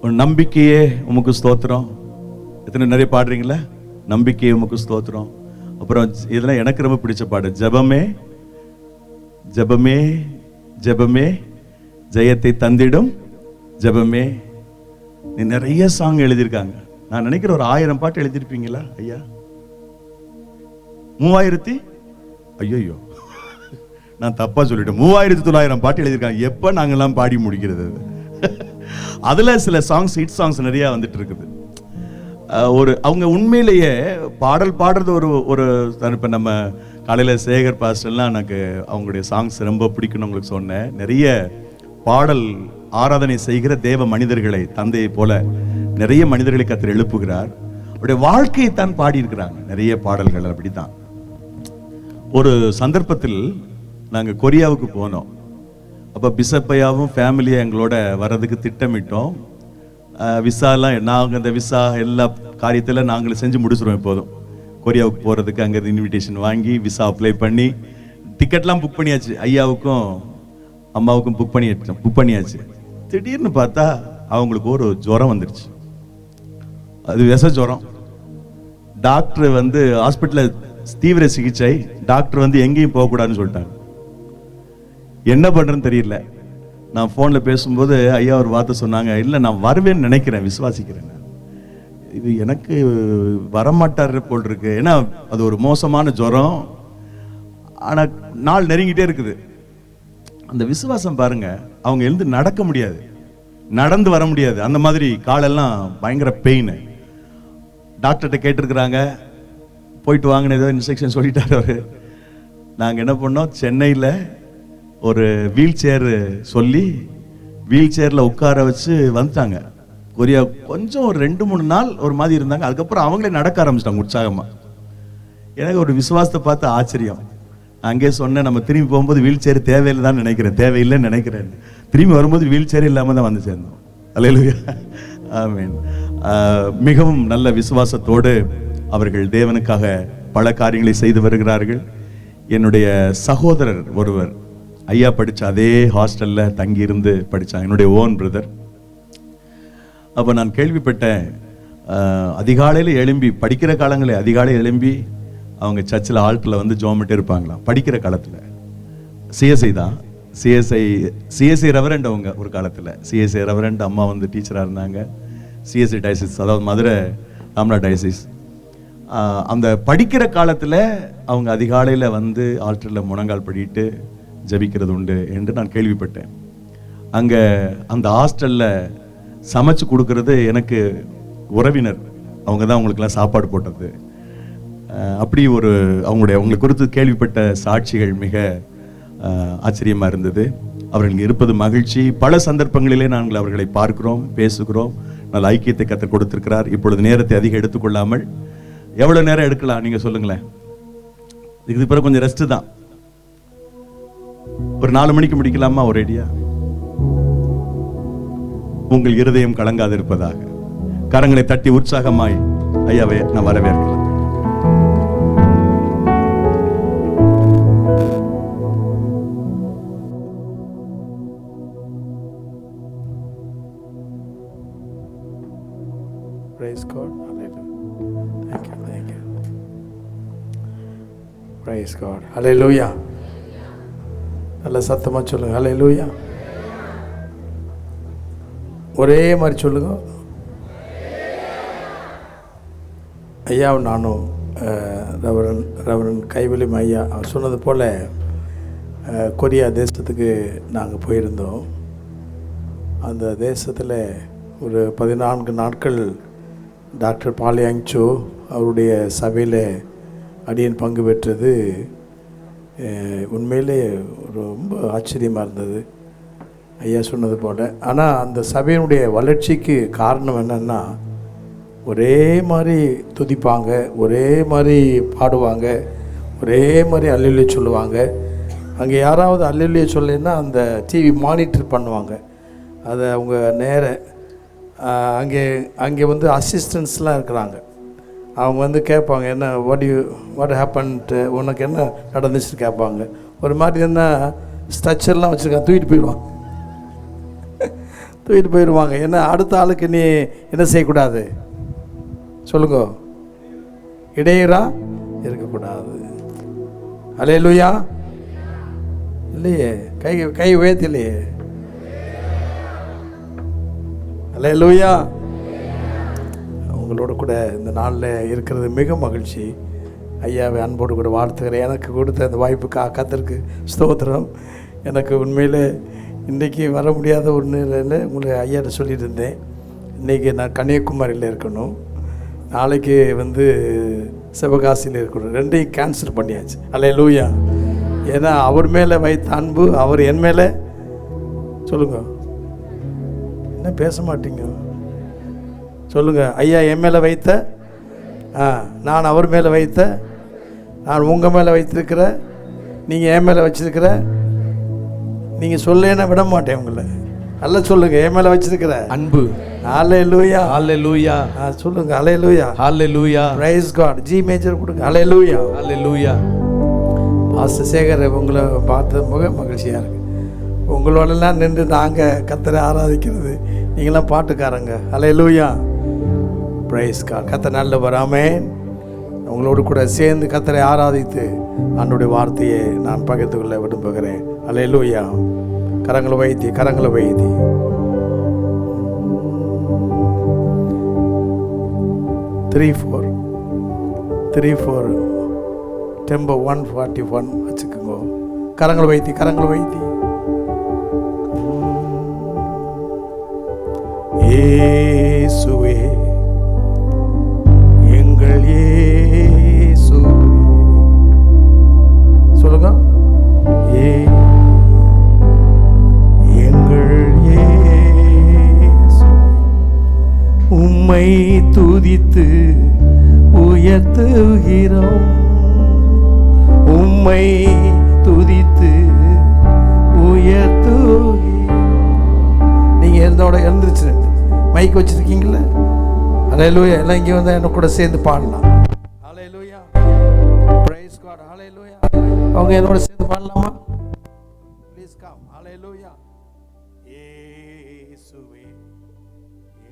உன் நம்பிக்கையே உமக்கு ஸ்தோத்திரம். எத்தனை நிறைய பாடுறீங்களா? நம்பிக்கையே உமக்கு ஸ்தோத்திரம். அப்புறம் இதெல்லாம் எனக்கு ரொம்ப பிடிச்ச பாடு, ஜெபமே ஜெபமே ஜெபமே ஜெயத்தை தந்திடும் ஜெபமே. நீ நிறைய சாங் எழுதியிருக்காங்க. நான் நினைக்கிற ஒரு 1000 பாட்டு எழுதியிருப்பீங்களா ஐயா? 3000? ஐயோ, நான் தப்பா சொல்லிட்டேன். 3900 பாட்டு எழுதியிருக்காங்க. எப்ப நாங்கெல்லாம் பாடி முடிக்கிறது? அதுல சில சாங்ஸ், ஹிட் சாங்ஸ் நிறைய வந்துட்டு இருக்குது. அவங்க உண்மையிலேயே பாடல் பாடுறது ஒரு இப்போ நம்ம காலையில் சேகர் பாஸ்டர்லாம் எனக்கு அவங்களுடைய சாங்ஸ் ரொம்ப பிடிக்குன்னு உங்களுக்கு சொன்னேன். நிறைய பாடல் ஆராதனை செய்கிற தேவ மனிதர்களை, தந்தையை போல நிறைய மனிதர்களை கர்த்தர் எழுப்புகிறார். அவருடைய வாழ்க்கையை தான் பாடியிருக்கிறாங்க நிறைய பாடல்கள். அப்படித்தான் ஒரு சந்தர்ப்பத்தில் நாங்கள் கொரியாவுக்கு போனோம். அப்போ பிசப்பையாவும் ஃபேமிலியாக எங்களோட வர்றதுக்கு திட்டமிட்டோம். விசாலாம் நாங்கள் அந்த விசா எல்லா காரியத்தில் நாங்களே செஞ்சு முடிச்சிடுவோம். எப்போதும் கொரியாவுக்கு போகிறதுக்கு அங்கேருந்து இன்விடேஷன் வாங்கி விசா அப்ளை பண்ணி டிக்கெட்லாம் புக் பண்ணியாச்சு. ஐயாவுக்கும் அம்மாவுக்கும் புக் பண்ணியாச்சு. திடீர்னு பார்த்தா அவங்களுக்கு ஒரு ஜுரம் வந்துடுச்சு. அது விஷ ஜுரம். டாக்டர் வந்து ஹாஸ்பிட்டலில் தீவிர சிகிச்சை. டாக்டர் வந்து எங்கேயும் போகக்கூடாதுன்னு சொல்லிட்டாங்க. என்ன பண்ணுறேன்னு தெரியல. நான் ஃபோனில் பேசும்போது ஐயா ஒரு வார்த்தை சொன்னாங்க, இல்லை நான் வருவேன்னு நினைக்கிறேன், விசுவாசிக்கிறேன். இது எனக்கு வரமாட்டார் போல் இருக்கு. ஏன்னா அது ஒரு மோசமான ஜுரம். ஆனால் நாள் நெருங்கிட்டே இருக்குது. அந்த விசுவாசம் பாருங்க. அவங்க எழுந்து நடக்க முடியாது, நடந்து வர முடியாது. அந்த மாதிரி காலெல்லாம் பயங்கர பெயின். டாக்டர்கிட்ட கேட்டிருக்கிறாங்க, போயிட்டு வாங்கின ஏதோ இன்ஸ்ட்ரக்ஷன் சொல்லிட்டார் அவர். நாங்கள் என்ன பண்ணோம், சென்னையில் ஒரு வீல் சேர் சொல்லி வீல் சேரில் உட்கார வச்சு வந்துட்டாங்க. கொரியா கொஞ்சம் ஒரு 2-3 நாள் ஒரு மாதிரி இருந்தாங்க. அதுக்கப்புறம் அவங்களே நடக்க ஆரம்பிச்சிட்டாங்க உற்சாகமாக. எனக்கு ஒரு விசுவாசத்தை பார்த்து ஆச்சரியம். அங்கே சொன்னேன், நம்ம திரும்பி போகும்போது வீல் சேர் தேவையில்லை தான் நினைக்கிறேன், தேவையில்லைன்னு நினைக்கிறேன். திரும்பி வரும்போது வீல் சேர் இல்லாமல் தான் வந்து சேர்ந்தோம். அல்லேலூயா, ஆமென். மிகவும் நல்ல விசுவாசத்தோடு அவர்கள் தேவனுக்காக பல காரியங்களை செய்து வருகிறார்கள். என்னுடைய சகோதரர் ஒருவர் ஐயா படித்த அதே ஹாஸ்டலில் தங்கியிருந்து படித்தாங்க, என்னுடைய ஓன் பிரதர். அப்போ நான் கேள்விப்பட்டேன், அதிகாலையில் எழும்பி படிக்கிற காலங்களே அதிகாலையில் எழும்பி அவங்க சர்ச்சில் ஆல்ட்டில் வந்து ஜோமிட்டு இருப்பாங்களாம். படிக்கிற காலத்தில் சிஎஸ்ஐ தான், சிஎஸ்ஐ ரெவரண்ட். அவங்க ஒரு காலத்தில் சிஎஸ்ஐ ரெவரண்ட். அம்மா வந்து டீச்சராக இருந்தாங்க. சிஎஸ்ஐ டயசிஸ், அதாவது மதுரை ராம்லா டயசிஸ். அந்த படிக்கிற காலத்தில் அவங்க அதிகாலையில் வந்து ஆல்ட்டரில் முழங்கால் படிட்டு ஜபிக்கிறது உண்டு என்று நான் கேள்விப்பட்டேன். அங்கே அந்த ஹாஸ்டலில் சமைச்சு கொடுக்கறது எனக்கு உறவினர். அவங்க தான் அவங்களுக்கெல்லாம் சாப்பாடு போட்டது. அப்படி ஒரு அவங்களை குறித்து கேள்விப்பட்ட சாட்சிகள் மிக ஆச்சரியமாக இருந்தது. அவர்கள் இருப்பது மகிழ்ச்சி. பல சந்தர்ப்பங்களிலே நாங்கள் அவர்களை பார்க்கிறோம், பேசுகிறோம். நல்ல ஐக்கியத்தை கற்றுக் கொடுத்திருக்கிறார். இப்பொழுது நேரத்தை அதிகம் எடுத்துக்கொள்ளாமல், எவ்வளோ நேரம் எடுக்கலாம் நீங்கள் சொல்லுங்களேன்? இதுக்கு பிறகு கொஞ்சம் ரெஸ்ட் தான். ஒரு 4 மணிக்கு முடிக்கலாமா ஒரு ஐடியா? உங்கள் இருதயம் கலங்காது இருப்பதாக கரங்களை தட்டி உற்சாகமாய் ஐயாவை நான் வரவேற்கிறேன். Praise God. Hallelujah. Thank you. Thank you. Praise God. Hallelujah. நல்ல சத்தமாக சொல்லுங்க. ஹல்லேலூயா. ஒரே மாதிரி சொல்லுங்க. ஐயாவும் நானும் ரெவரன் கைவலிம் ஐயா அவர் சொன்னது போல் கொரியா தேசத்துக்கு நாங்கள் போயிருந்தோம். அந்த தேசத்தில் ஒரு 14 நாட்கள் டாக்டர் பாலியாங்சோ அவருடைய சபையில் அடியன் பங்கு பெற்றது உண்மையிலே ரொம்ப ஆச்சரியமாக இருந்தது, ஐயா சொன்னது போல். ஆனால் அந்த சபையினுடைய வளர்ச்சிக்கு காரணம் என்னென்னா, ஒரே மாதிரி துதிப்பாங்க, ஒரே மாதிரி பாடுவாங்க, ஒரே மாதிரி அல்லேலூயா சொல்லுவாங்க. அங்கே யாராவது அல்லேலூயா சொல்லலைன்னா அந்த டிவி மானிட்டர் பண்ணுவாங்க. அதை அவங்க நேர அங்கே வந்து அசிஸ்டன்ஸ்லாம் இருக்கிறாங்க. அவங்க வந்து கேட்பாங்க, என்ன வாட் ஹேப்பன்ட்டு, உனக்கு என்ன நடந்துச்சுன்னு கேட்பாங்க. ஒரு மாதிரி என்ன ஸ்ட்ரக்சர்லாம் வச்சுருக்காங்க, தூக்கிட்டு போயிடுவாங்க. தூக்கிட்டு போயிடுவாங்க. ஏன்னா அடுத்த ஆளுக்கு நீ என்ன செய்யக்கூடாது சொல்லுங்க, இடையரா இருக்கக்கூடாது. அல்லேலூயா. இல்லையே, கை உயர்த்தலையே. அல்லேலூயா. உங்களோட கூட இந்த நாளில் இருக்கிறது மிக மகிழ்ச்சி. ஐயாவை அன்போடு கூட வாழ்த்துக்கிறேன். எனக்கு கொடுத்த அந்த வாய்ப்புக்கு கர்த்தருக்கு ஸ்தோத்திரம். எனக்கு உண்மையில் இன்றைக்கி வர முடியாத ஒரு நிலையில் உங்களை ஐயாட்ட சொல்லிட்டு இருந்தேன். இன்றைக்கி நான் கன்னியாகுமரியில் இருக்கணும், நாளைக்கு சிவகாசியில் இருக்கணும். ரெண்டையும் கேன்சல் பண்ணியாச்சு. அல்லேலூயா. ஏன்னா அவர் மேலே வைத்த அன்பு, அவர் என் மேலே சொல்லுங்க, என்ன பேச மாட்டீங்க சொல்லுங்கள். ஐயா என் மேலே வைத்த, நான் அவர் மேலே வைத்த, நான் உங்கள் மேலே வைத்திருக்கிற, நீங்கள் என் மேலே வச்சிருக்கிற, நீங்கள் சொல்லேன்னா விட மாட்டேன் உங்களை. நல்லா சொல்லுங்கள், என் மேலே வச்சிருக்கிற அன்பு. அல்லேலூயா. அல்லேலூயா. சொல்லுங்க அல்லேலூயா. அல்லேலூயா. Praise God. ஜி மேஜர் கொடுங்க. அல்லேலூயா. அல்லேலூயா. பாஸ்டர் சேகர், உங்களை பார்த்து மிக மகிழ்ச்சியாக இருக்குது. உங்களோடலாம் நின்று நாங்கள் கர்த்தரை ஆராதிக்கிறது, நீங்களாம் பாட்டுக்காரங்க. அல்லேலூயா. Praise God. கர்த்தர் நல்லவர். ஆமென். உங்களோடு கூட சேர்ந்து கர்த்தரை ஆராதித்து ஆண்டவருடைய வார்த்தையை நான் பகிர்ந்து கொள்ள விரும்புகிறேன். அல்லேலூயா. கரங்களை வைத்தி 3-4 டெம்போ 141 வச்சுக்கோங்க. கரங்களை வைத்தி இயேசுவே எங்கள் இயேசுவே சொல்லுங்க. எங்கள் இயேசு உம்மை துதித்து உயர்த்துகிறோம், உம்மை துதித்து உயர்த்துகிறோம். நீங்கள் இருந்தோட எழுந்துருச்சு, மைக் வச்சிருக்கீங்களா? அல்லேலூயா. எல்லாம் இங்கே வந்து என்ன கூட சேர்ந்து பாடலாம். அல்லேலூயா. Praise God. அல்லேலூயா. அவங்க என்னோட சேர்ந்து பாடலாமா? Please come. அல்லேலூயா. இயேசுவே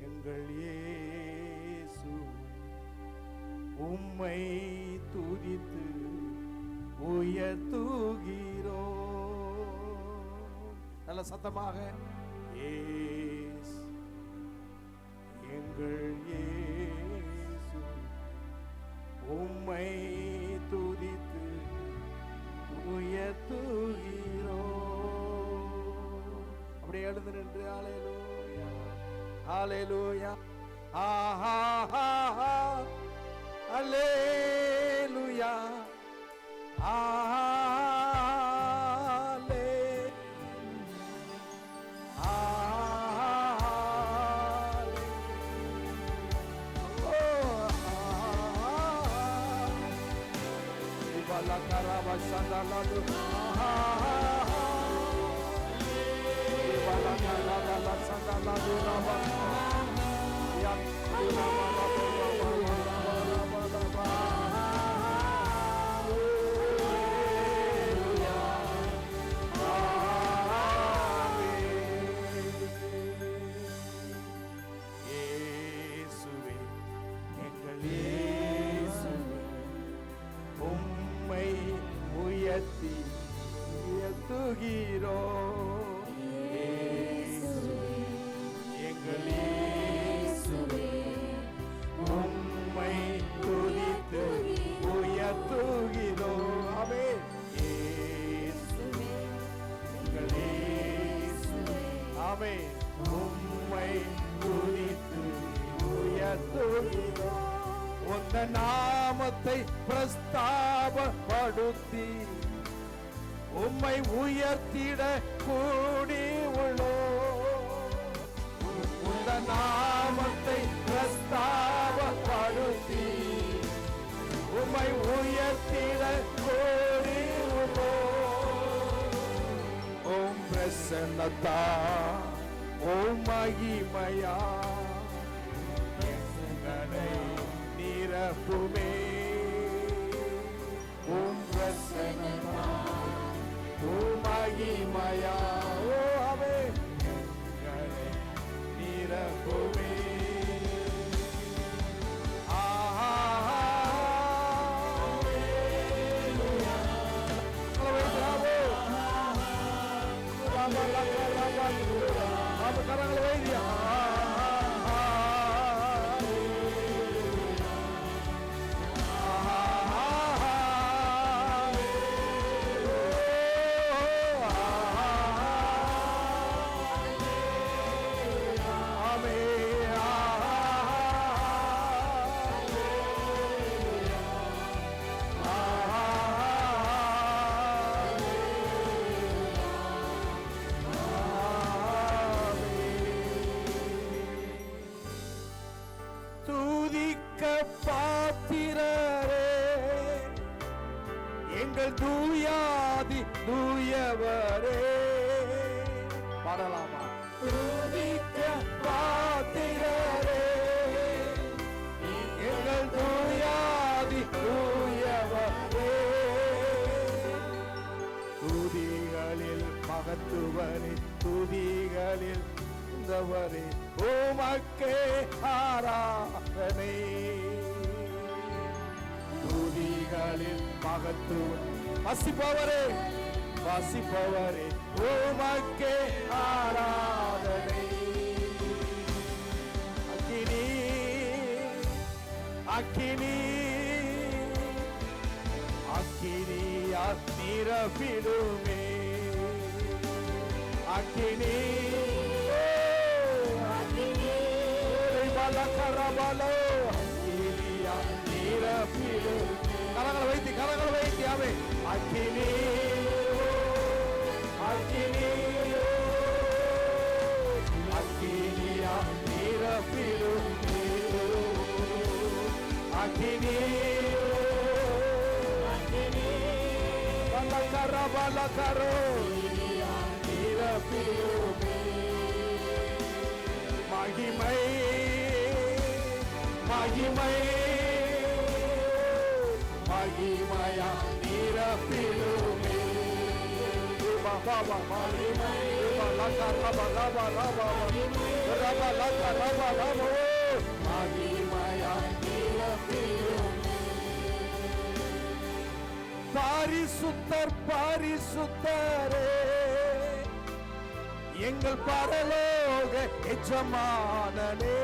எங்கள் இயேசு உம்மை துதித்து உயர்த்துகிறோம். நல்ல சத்தமாக. எங்கள் இயேசு உம்மை துதித்து உயர்த்துகிறோம். அப்படியே எழுந்து நின்று அல்லேலூயா. அல்லேலூயா. ஆஹா அல்லேலூயா. உந்த நாமத்தை பிரஸ்தாபப்படுத்தி உம்மை உயர்த்திட கூடி உள்ளோ. உந்த நாமத்தை பிரஸ்தாபப்படுத்தி உம்மை உயர்த்திட கூடி உள்ளோ. ஓம் பிரசன்னதா ஓம் மகிமையா நிரப்புமே. ஓம் பிரசன்னதா ஓம் மகிமையா. ஓ ஆமென். வந்தவரே உமக்கே ஆராதனை. துதிகளில் மகத்துவம் வசிப்பவரே வசிப்பவரே உமக்கே ஆராதனை. அக்கினி அக்கினி அக்கினியால் நிரப்பிடுமே. அக்கினி பலகரபலோ அக்கினியால் நிரப்பிடும். கரங்களை வைத்து அவை அக்கினி அக்கினி அக்கினியால் நிரப்பிடும். அக்கினி பலகரபலகரோ நிரப்பிடுமே. மகிமை மகிமை மகிமையா நிரப்பிடுமே. மகிமை மகிமையா நிரப்பிடுமே. பரிசுத்தர் பரிசுத்தரே எங்கள் பரலோக எஜமானனே.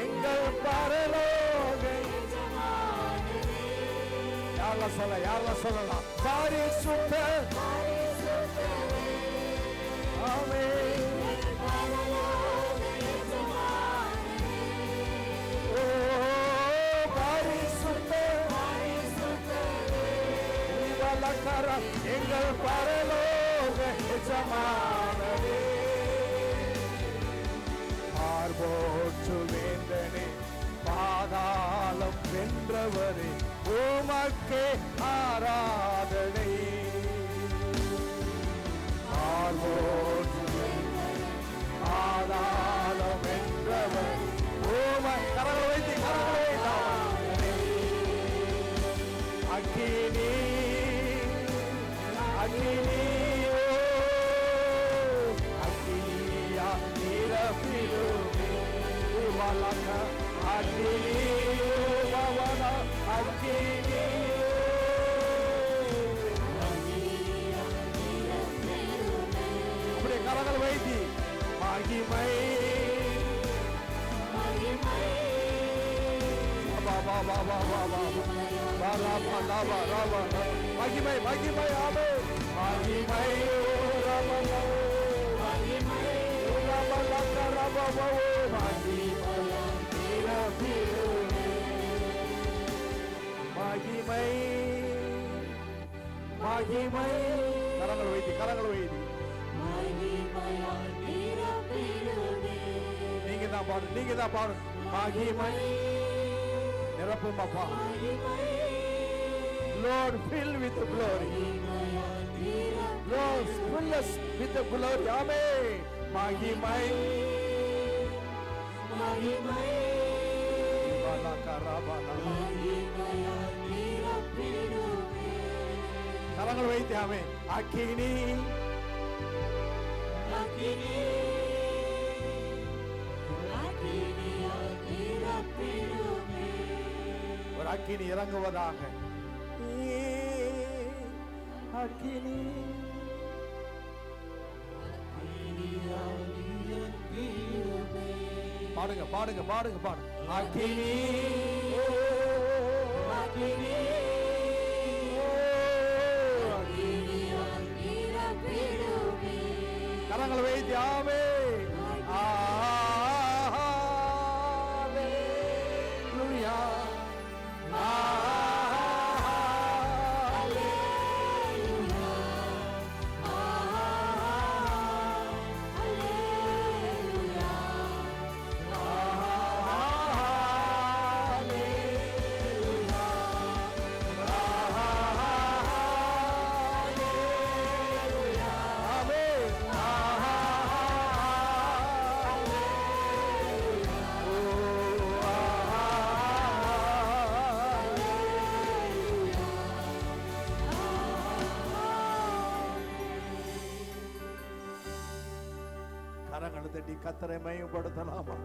எங்கள் பரலோக யாரெல்லாம் சொல்லலாம். பரிசுத்தர் ஆமென். எங்கள் பரலோக எஜமானனே. பார்போற்று வேந்தனே பாதாளம் வென்றவரே உமக்கே ஆராதனை. பார்போற்று பாதாளம் வென்றவர் கரங்களை வைத்து அக்கினி அக்கினி அக்கினியா நிரப்பிடுமே. அக்கினி அக்கினி அப்படியே கரங்கள் வைத்து மகிமை மகிமை மகிமை ஆமே மகிமை மகிமை மகிமை கரங்கள் வைத்து நீங்க தான் பாடு மகிமை நிரப்பும் அப்பா. Lord, fill with the glory. Lord, fill us with the glory. Amen. மகிமை மகிமை கரங்கள் வைத்து ஆமே அக்கினி அக்கினி ஒரு அக்கினி இறங்குவதாக. அக்கினி பாடுங்க பாடுங்க பாடுங்க பாடுங்க. அக்கினி அக்கினி கரங்களை வைத்து ஆமே ஹல்லேலூயா கரங்களை தட்டி கர்த்தரை மகிமைப்படுத்தலாமா?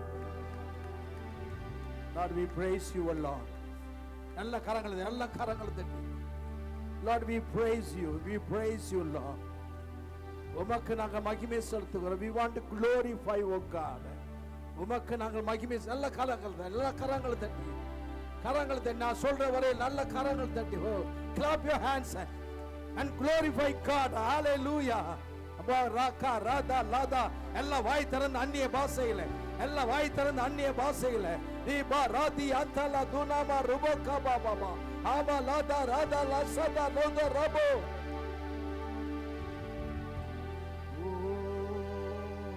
Lord, we praise you, O Lord. நல்ல கரங்களை தட்டி Lord, we praise you, Lord. உமக்கு நாங்கள் மகிமை செலுத்துகிறோம். We want to glorify, O God. உமக்கு நாங்கள் மகிமை நல்ல கரங்களை தட்டி நான் சொல்ற வரை நல்ல கரங்கள் தட்டி clap your hands and glorify God. Hallelujah. Raaga Radha லாதா எல்லாம் வாய் திறந்து அந்நிய பாஷையில தீபா ராதி அந்தலா துனாமா ருபோ காபா பாபா ஆமா லாதா ராதா லசதா லோத ரபோ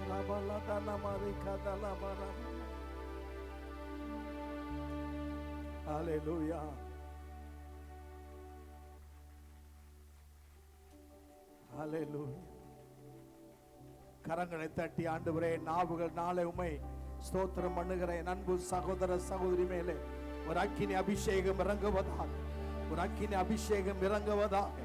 ரபலதா நமரி கதலா பரா. Hallelujah. Hallelujah. கரங்களை தட்டி ஆண்டவரே, நாவுகள் நாளை உம்மை ஸ்தோத்திரம் பண்ணுகிறேன். அன்பு சகோதர சகோதரி மேலே ஒரு அக்கினி அபிஷேகம் இறங்குவதாக.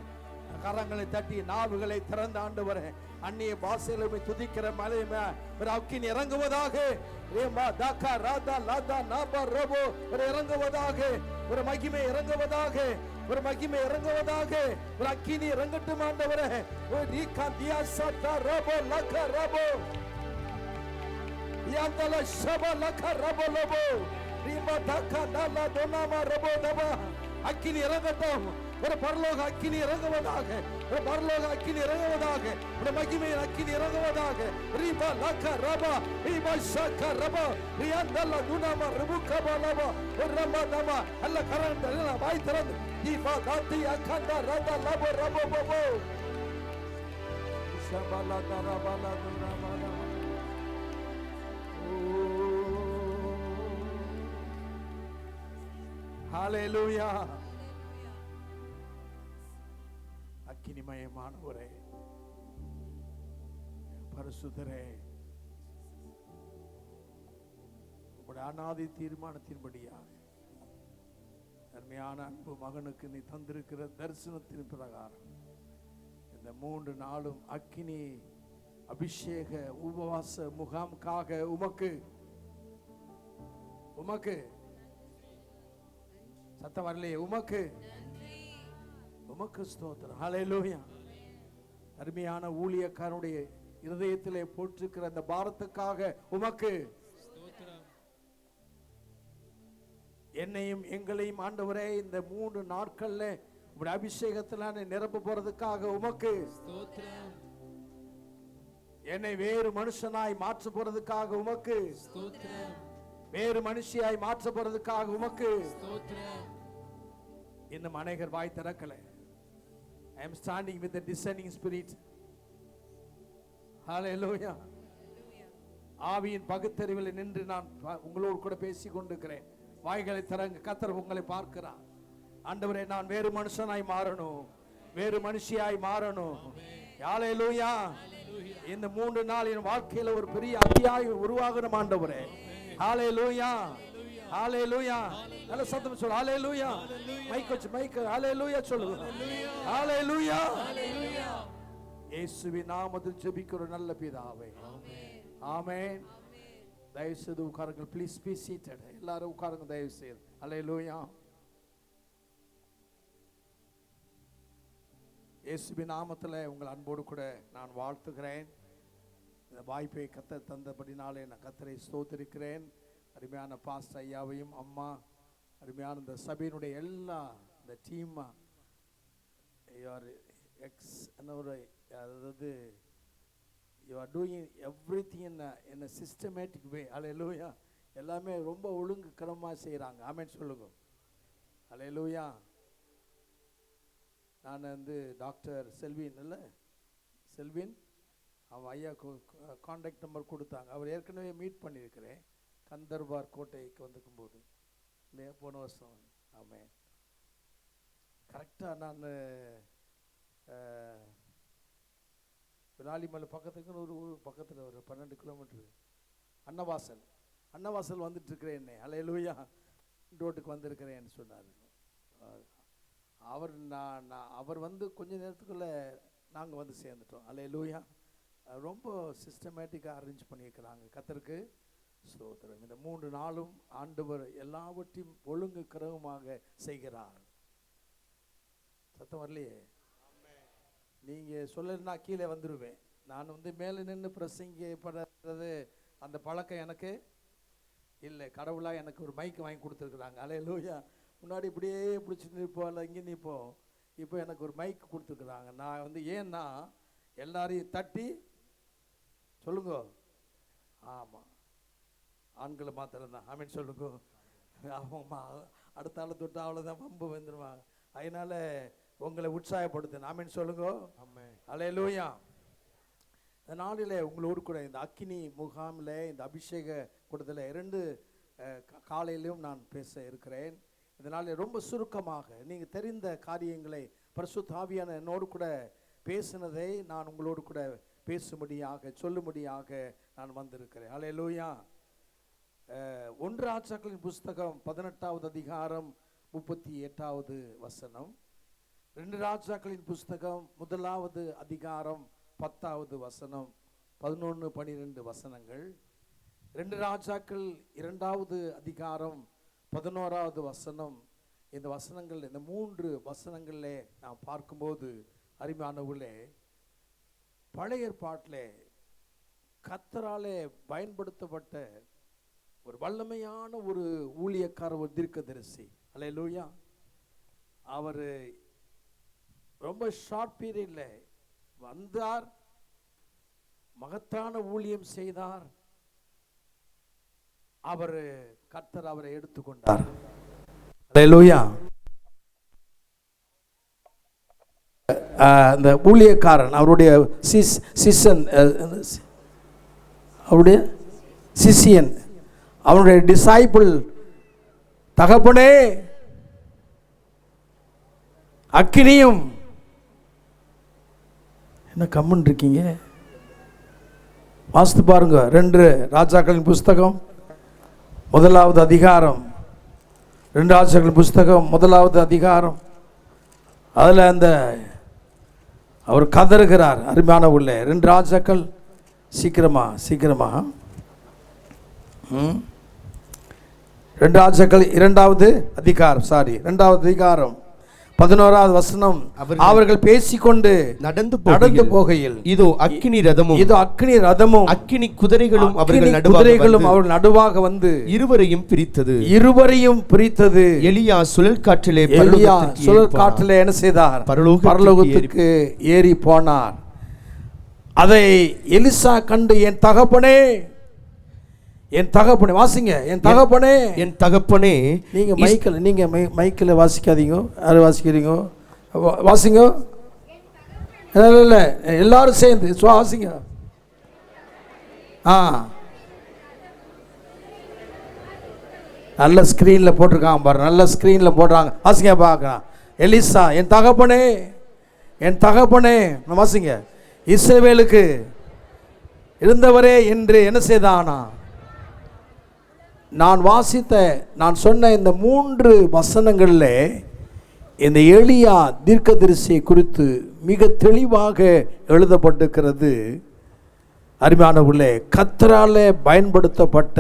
கரங்களை தட்டி நாவுகளை திறந்த ஆண்டவரே, அந்நிய பாஷையில உம்மை துதிக்கிற மலையுமே ஒரு அக்கினி இறங்குவதாக. இறங்குவதாக, ஒரு மகிமை இறங்குவதாக, ஒரு அக்கினி இறங்கட்டும் ஆண்டவரே. அக்கினி இறங்கட்டும், ஒரு பரலோக அக்கினி இறங்குவதாக, ஒரு மகிமையின் அக்கினி இறங்குவதாக. ரீபா லக ரபா ரீபா ஷக ரபா ரியாந்தல்ல துனாமா ரபுகபா லபா ரபா தமா அல்ல கரண்ட் அல்ல வாய் திறந்து தீபா தாத்தி அகண்டா ரதா லபோ ரபோ பபோ ஷபலா தரபலா துனாமா. ஹalleluya. அக்கினிமயமானவரே, பரிசுத்தரே, உம்முடைய அநாதி தீர்மானத்தின்படியாக அருமையான அன்பு மகனுக்கு நீ தந்திருக்கிற தரிசனத்தின் பிரகாரம் இந்த 3 நாளும் அக்கினி அபிஷேக உபவாச முகாமுக்காக உமக்கு சத்தம் வரலையே, உமக்கு ஸ்தோத்திரம். ஹல்லேலூயா. அருமையான ஊழியக்காரனுடைய இருதயத்திலே போட்டிருக்கிற அந்த பாரத்துக்காக உமக்கு ஸ்தோத்திரம். என்னையும் எங்களையும் ஆண்டவரே இந்த 3 நாட்கள்ல உம்முடைய அபிஷேகத்தினால நிரப்ப போறதுக்காக உமக்கு ஸ்தோத்திரம். என்னை வேறு மனுஷனாய் மாற்ற போறதுக்காக உமக்கு ஸ்தோத்திரம். வேறு மனுஷியாய் மாற்ற போறதுக்காக உமக்கு ஸ்தோத்திரம். இன்னும் அநேகர் வாய் திறக்கல. I am standing with the discerning spirit. Hallelujah. ஆவியின் பகுத்தறிவில் நின்று நான் உங்களோடு கூட பேசிக் கொண்டிருக்கிறேன். வாய்களை திறங்க, கர்த்தர் உங்களை பார்க்கிறார். ஆண்டவரே, நான் வேறு மனுஷனாய் மாறணும், வேறு மனுஷியாய் மாறணும். ஹalleluya. இந்த 3 நாள் என் வாழ்க்கையில ஒரு பெரிய அத்தியாயம் உருவாகணும் ஆண்டவரே. ஹalleluya. ஹalleluya. நல்ல சத்தம் சொல்லு. ஹalleluya. மைக் ஹalleluya சொல்லு. ஹalleluya. இயேசுவின் நாமத்தில் ஜெபிக்கிறோம் நல்ல பிதாவே. ஆமென். தயவு செய்து உட்காருங்கள். Please be seated. எல்லாரும் உட்காருங்க தயவு செய்து. ஹalleluya. இயேசுவின் நாமத்தில் உங்கள் அன்போடு கூட நான் வாழ்த்துகிறேன். இந்த வாய்ப்பை கர்த்தர் தந்தபடினாலே நான் கர்த்தரை ஸ்தோத்திரிக்கிறேன். அருமையான பாஸ்டர் ஐயாவையும் அம்மா, அருமையான இந்த சபையினுடைய எல்லா இந்த டீம், அதாவது you are doing everything in a systematic way. ஹல்லேலூயா. எல்லாமே ரொம்ப ஒழுங்கு கிரமமாக செய்கிறாங்க. ஆமென் சொல்லுங்க. ஹல்லேலூயா. நான் டாக்டர் செல்வின் அவன் ஐயா கான்டாக்ட் நம்பர் கொடுத்தாங்க. அவர் ஏற்கனவே மீட் பண்ணியிருக்கிறேன் கந்தர்பார் கோட்டைக்கு வந்துக்கும் போது இல்லையா, போன வருஷம். ஆமாம், கரெக்டாக நான் விராலிமலை பக்கத்துக்கு ஒரு பக்கத்தில் ஒரு 12 கிலோமீட்டரு அன்னவாசல் வந்துட்டுருக்கிறேன். என்னை ஹல்லேலூயா ரோட்டுக்கு வந்திருக்கிறேன்னு சொன்னார். அவர் கொஞ்ச நேரத்துக்குள்ளே நாங்கள் வந்து சேர்ந்துட்டோம். ஹல்லேலூயா. ரொம்ப சிஸ்டமேட்டிக்காக அரேஞ்ச் பண்ணியிருக்கிறாங்க. கர்த்தருக்கு ஸ்தோத்திரம். இந்த 3 நாளும் ஆண்டவர் எல்லாவற்றையும் ஒழுங்கு கிரகமாக செய்கிறார். சத்தம் வரலையே? நீங்கள் சொல்லலைன்னா கீழே வந்துடுவேன். நான் மேலே நின்று பிரசங்கப்படுறது அந்த பழக்கம் எனக்கு இல்லை. கடவுளாக எனக்கு ஒரு மைக் வாங்கி கொடுத்துருக்குறாங்க. அல்லேலூயா. முன்னாடி இப்படியே பிடிச்சிட்டு நிற்போம், இல்லை இங்கே நிற்போம். இப்போ எனக்கு ஒரு மைக் கொடுத்துருக்குறாங்க. நான் ஏன்னா எல்லாரையும் தட்டி சொல்லுங்க. ஆமாம், ஆண்களை மாத்திரம்தான் ஆமீன் சொல்லுங்க. ஆமாம்மா, அடுத்த ஆளை தொட்டு அவ்வளோதான் வம்பு வந்துடுவாங்க. அதனால் உங்களை உற்சாகப்படுத்து ஆமீன் சொல்லுங்க. அல்லேலூயா. இந்த நாளில் உங்களோடு கூட இந்த அக்கினி முகாமில் இந்த அபிஷேக கூட்டத்தில் 2 காலையிலும் நான் பேச இருக்கிறேன். இதனால் ரொம்ப சுருக்கமாக நீங்கள் தெரிந்த காரியங்களை பரிசுத்த ஆவியான என்னோடு கூட பேசினதை நான் உங்களோடு கூட பேசும்படியாக சொல்லும்படியாக நான் வந்திருக்கிறேன். அல்லேலூயா. 1 ராஜாக்களின் புஸ்தகம் 18வது அதிகாரம் 38வது வசனம். 2 ராஜாக்களின் புஸ்தகம் 1வது அதிகாரம் 10வது வசனம், 11, 12 வசனங்கள். 2 ராஜாக்கள் 2வது அதிகாரம் 11வது வசனம். இந்த வசனங்கள், இந்த 3 வசனங்களில் நாம் பார்க்கும்போது அருமையானவர்களே, பழைய ஏற்பாட்டிலே கர்த்தராலே பயன்படுத்தப்பட்ட ஒரு வல்லமையான ஒரு ஊழியக்காரர், ஒரு தீர்க்கதரிசி. அல்லேலூயா. அவர் ரொம்ப ஷார்ட் பீரியட்ல வந்தார், மகத்தான ஊழியம் செய்தார். அவர் கர்த்தர் அவரை எடுத்துக்கொண்டார். அல்லேலூயா. அந்த ஊழியக்காரன் அவருடைய அவருடைய சிஷியன், அவனுடைய டிசைபிள், தகப்பனே அக்கினியும். என்ன கம்முன்னு இருக்கீங்க? வாசித்து பாருங்க. 2 ராஜாக்களின் புஸ்தகம் 1வது அதிகாரம். 2 ராஜாக்களின் புஸ்தகம் 1வது அதிகாரம். அதில் அந்த அவர் கதறுகிறார். அருமையான உள்ள 2 ராஜாக்கள். சீக்கிரமா 2 ராஜாக்கள் 2வது அதிகாரம் 2வது அதிகாரம் 11வது வசனம். அவர்கள் பேசிக்கொண்டு நடந்து போகையில் இதோ அக்கினி ரதமும் அக்கினி குதிரைகளும் அவர்கள் நடுவாக வந்து இருவரையும் பிரித்தது. எலியா சுழல் காற்றிலே என்ன செய்தார்? பரலோகத்துக்கு ஏறி போனார். அதை எலிசா கண்டு, என் தகப்பனே வாசிங்க. என் தகப்பனே. நீங்க மைக்கில் வாசிக்காதீங்க. யாரு வாசிக்கிறீங்க? வாசிங்க. இல்ல எல்லாரும் சேர்ந்து வாசிங்க. நல்ல ஸ்கிரீன்ல போட்டிருக்காங்க பாரு. நல்ல ஸ்கிரீன்ல போடுறாங்க. வாசிங்க பார்க்கலாம். எலிசா, என் தகப்பனே வாசிங்க. இஸ்ரவேலுக்கு இருந்தவரே என்று என்ன செய்தானா? நான் சொன்ன இந்த 3 வசனங்களில் இந்த எலியா தீர்க்கதரிசியை குறித்து மிக தெளிவாக எழுதப்பட்டிருக்கிறது. அருமையானவர்களே, கர்த்தராலே பயன்படுத்தப்பட்ட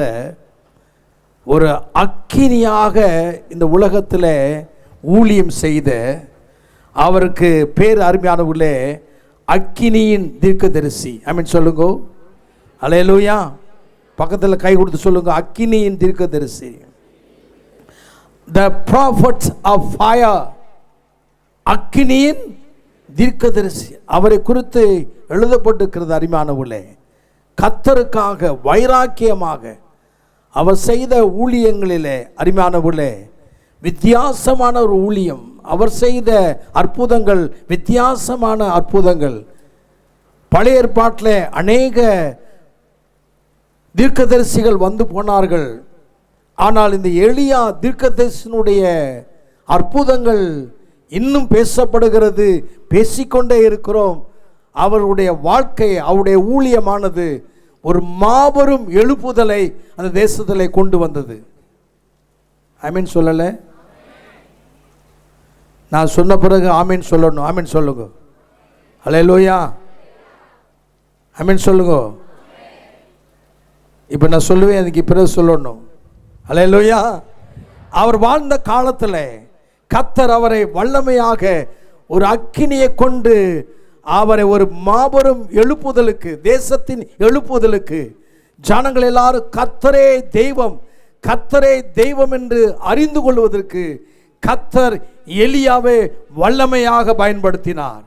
ஒரு அக்கினியாக இந்த உலகத்தில் ஊழியம் செய்த அவருக்கு பேர் அருமையானவர்களே அக்கினியின் தீர்க்கதரிசி. சொல்லுங்க. அல்லேலூயா. பக்கத்தில் கை கொடுத்து சொல்லுங்க, அக்கினியின் தீர்க்கதரிசி. The prophets of fire. அக்கினியின் தீர்க்கதரிசி. அவரை குறித்து எழுதப்பட்டிருக்கிறது. அருமையானவர்களே, கர்த்தருக்காக வைராக்கியமாக அவர் செய்த ஊழியங்களிலே அருமையானவர்களே வித்தியாசமான ஒரு ஊழியம். அவர் செய்த அற்புதங்கள் வித்தியாசமான அற்புதங்கள். பழைய ஏற்பாட்டில் அநேக தீர்க்கதரிசிகள் வந்து போனார்கள். ஆனால் இந்த எலியா தீர்க்கதரிசியினுடைய அற்புதங்கள் இன்னும் பேசப்படுகிறது, பேசிக்கொண்டே இருக்கிறோம். அவருடைய வாழ்க்கை, அவருடைய ஊழியமானது ஒரு மாபெரும் எழுப்புதலை அந்த தேசத்தில் கொண்டு வந்தது. ஆமீன் சொல்லலை? நான் சொன்ன பிறகு ஆமீன் சொல்லணும். ஆமீன் சொல்லுங்க. அல்லேலூயா. ஆமென் சொல்லுங்க. இப்போ நான் சொல்லுவேன், அதுக்கு பிறகு சொல்லணும். அல்லேலூயா. அவர் வாழ்ந்த காலத்தில் கர்த்தர் அவரை வல்லமையாக ஒரு அக்கினியை கொண்டு அவரை ஒரு மாபெரும் எழுப்புதலுக்கு, தேசத்தின் எழுப்புதலுக்கு, ஜனங்கள் எல்லாரும் கர்த்தரே தெய்வம், கர்த்தரே தெய்வம் என்று அறிந்து கொள்வதற்கு கர்த்தர் எலியாவை வல்லமையாக பயன்படுத்தினார்.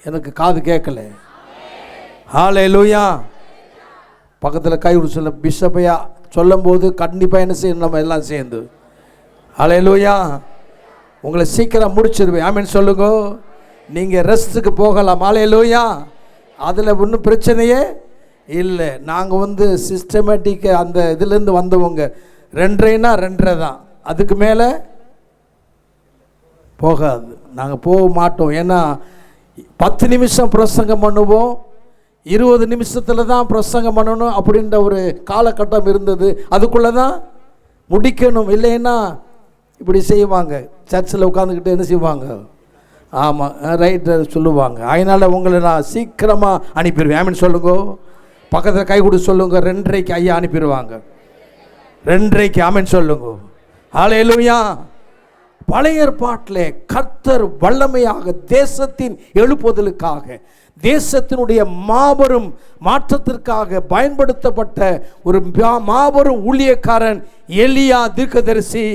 எனக்கு காது கேட்கல. ஹல்லேலூயா. பக்கத்தில் கை சொல்ல பிஷப்பையா சொல்லும் போது கண்டிப்பாக என்ன செய்யணும், நம்ம எல்லாம் சேர்ந்து ஹல்லேலூயா. உங்களை சீக்கிரம் முடிச்சிருவேன். ஆமென் சொல்லுங்க. நீங்கள் ரெஸ்ட்டுக்கு போகலாம். ஹல்லேலூயா. அதில் ஒன்றும் பிரச்சனையே இல்லை. நாங்கள் சிஸ்டமேட்டிக்கு அந்த இதுலேருந்து வந்தவங்க. 2:30னா 2:30 தான், அதுக்கு மேலே போகாது. நாங்கள் போக மாட்டோம். ஏன்னா 10 நிமிஷம் பிரசங்கம் பண்ணுவோம், 20 நிமிஷத்தில் தான் பிரசங்கம் பண்ணணும் அப்படின்ற ஒரு காலகட்டம் இருந்தது. அதுக்குள்ளே தான் முடிக்கணும். இல்லைன்னா இப்படி செய்வாங்க, சர்ச்சில் உட்காந்துக்கிட்டு என்ன செய்வாங்க, ஆமாம் ரைட்டு சொல்லுவாங்க. அதனால் உங்களை நான் சீக்கிரமாக அனுப்பிடுவேன். ஆமென் சொல்லுங்க. பக்கத்தில் கை கொடுத்து சொல்லுங்க, 2:30க்கு ஐயா அனுப்பிடுவாங்க. 2:30க்கு ஆமென் சொல்லுங்க. ஹல்லேலூயா. பழைய ஏற்பாட்டிலே கர்த்தர் வல்லமையாக தேசத்தின் எழுப்புதலுக்காக, தேசத்தினுடைய மாபெரும் மாற்றத்திற்காக பயன்படுத்தப்பட்ட ஒரு மாபெரும் ஊழியக்காரன் எலியா தீர்க்கதரிசி.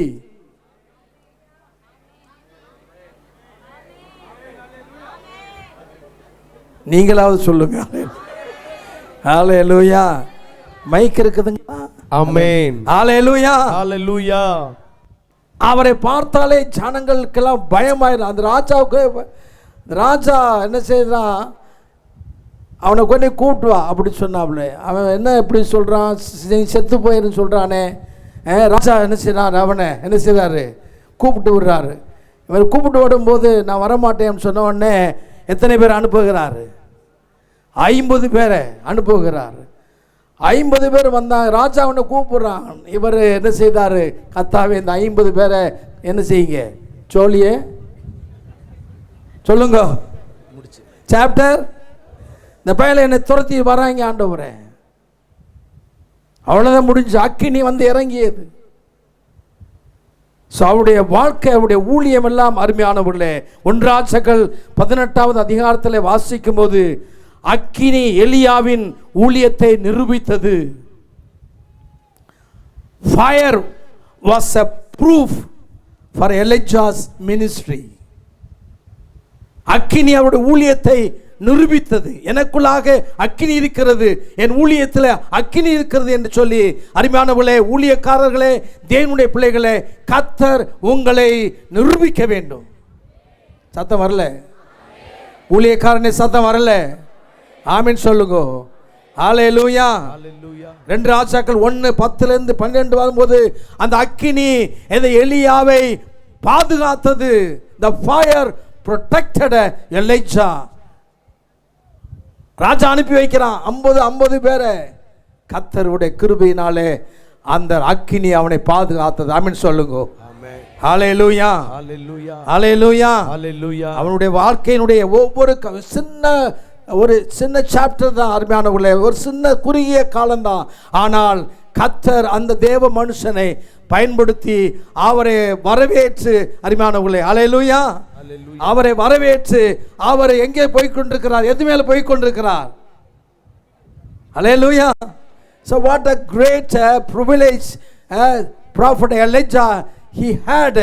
நீங்களாவது சொல்லுங்க. ஹல்லேலூயா. மைக் இருக்குதுங்களா? ஆமென். ஹல்லேலூயா. ஹல்லேலூயா. அவரை பார்த்தாலே ஜனங்களுக்கெல்லாம் பயமாயிரும். அந்த ராஜாவுக்கு, ராஜா என்ன செய்தான், அவனை கொஞ்சம் கூப்பிட்டுவா அப்படி சொன்னாப்புல. அவன் என்ன எப்படி சொல்கிறான், செத்து போயிருன்னு சொல்கிறானே. ராஜா என்ன செய்யறாரு, அவனை என்ன செய்கிறாரு, கூப்பிட்டு விடுறாரு. இவர் கூப்பிட்டு விடும்போது நான் வரமாட்டேன்னு சொன்ன உடனே எத்தனை பேர் அனுப்புகிறாரு, 50 பேரை அனுப்புகிறார். 50 பேர் வந்தாங்க. ராஜா அவனை கூப்பிடுறான். இவர் என்ன செய்தார், கர்த்தாவே இந்த 50 பேரை என்ன செய்யுங்க, சோழியே சொல்லுங்க சாப்டர், இந்த பையனை என்னை துரத்தி வராங்க ஆண்டவரே. அவ்வளோதான் முடிஞ்சு. அக்கினி இறங்கியது. ஸோ அவருடைய வாழ்க்கை, அவருடைய ஊழியம் எல்லாம் அருமையானவர்களே. 1 ராஜாக்கள் 18வது அதிகாரத்தில் வாசிக்கும் போது அக்கினி எலியாவின் ஊழியத்தை நிரூபித்தது. Fire was a proof for Elijah's ministry. அக்கினி அவருடைய ஊழியத்தை நிரூபித்தது. எனக்குள்ளாக அக்கினி இருக்கிறது, என் ஊழியத்தில் அக்கினி இருக்கிறது என்று சொல்லி, அருமையானவர்களே, ஊழியக்காரர்களே, தேவனுடைய பிள்ளைகளே, கர்த்தர் உங்களை நிரூபிக்க வேண்டும். சத்தம் வரல? ஊழியக்காரனே சத்தம் வரல? ஆமென் சொல்லுங்க. ஹல்லேலூயா. 2 ராஜாக்கள் 1:10-12 வரும்போது அந்த அக்கினி இந்த எலியாவை பாதுகாத்தது. The fire protected Elijah. ராஜா அனுப்பி வைக்கிறான் 50 பேரை. கர்த்தருடைய கிருபையினாலே அந்த அக்கினி அவனை பாதுகாத்தது. ஆமென் சொல்லுங்க. ஹல்லேலூயா. ஹல்லேலூயா. ஹல்லேலூயா. ஹல்லேலூயா. அவனுடைய வாழ்க்கையினுடைய ஒவ்வொரு சின்ன சாப்டர் தான் அருமையானவர்களே, ஒரு சின்ன குறுகிய காலம்தான். ஆனால் கர்த்தர் அந்த தேவ மனுஷனை பயன்படுத்தி அவரை வரவேற்று, அருமையானவர்களே, ஹல்லேலூயா, அவரை வரவேற்று அவரை எங்கே போய்கொண்டிருக்கிறார், எது மேல போய்கொண்டிருக்கிறார். ஹல்லேலூயா. So what a great privilege prophet Elijah he had.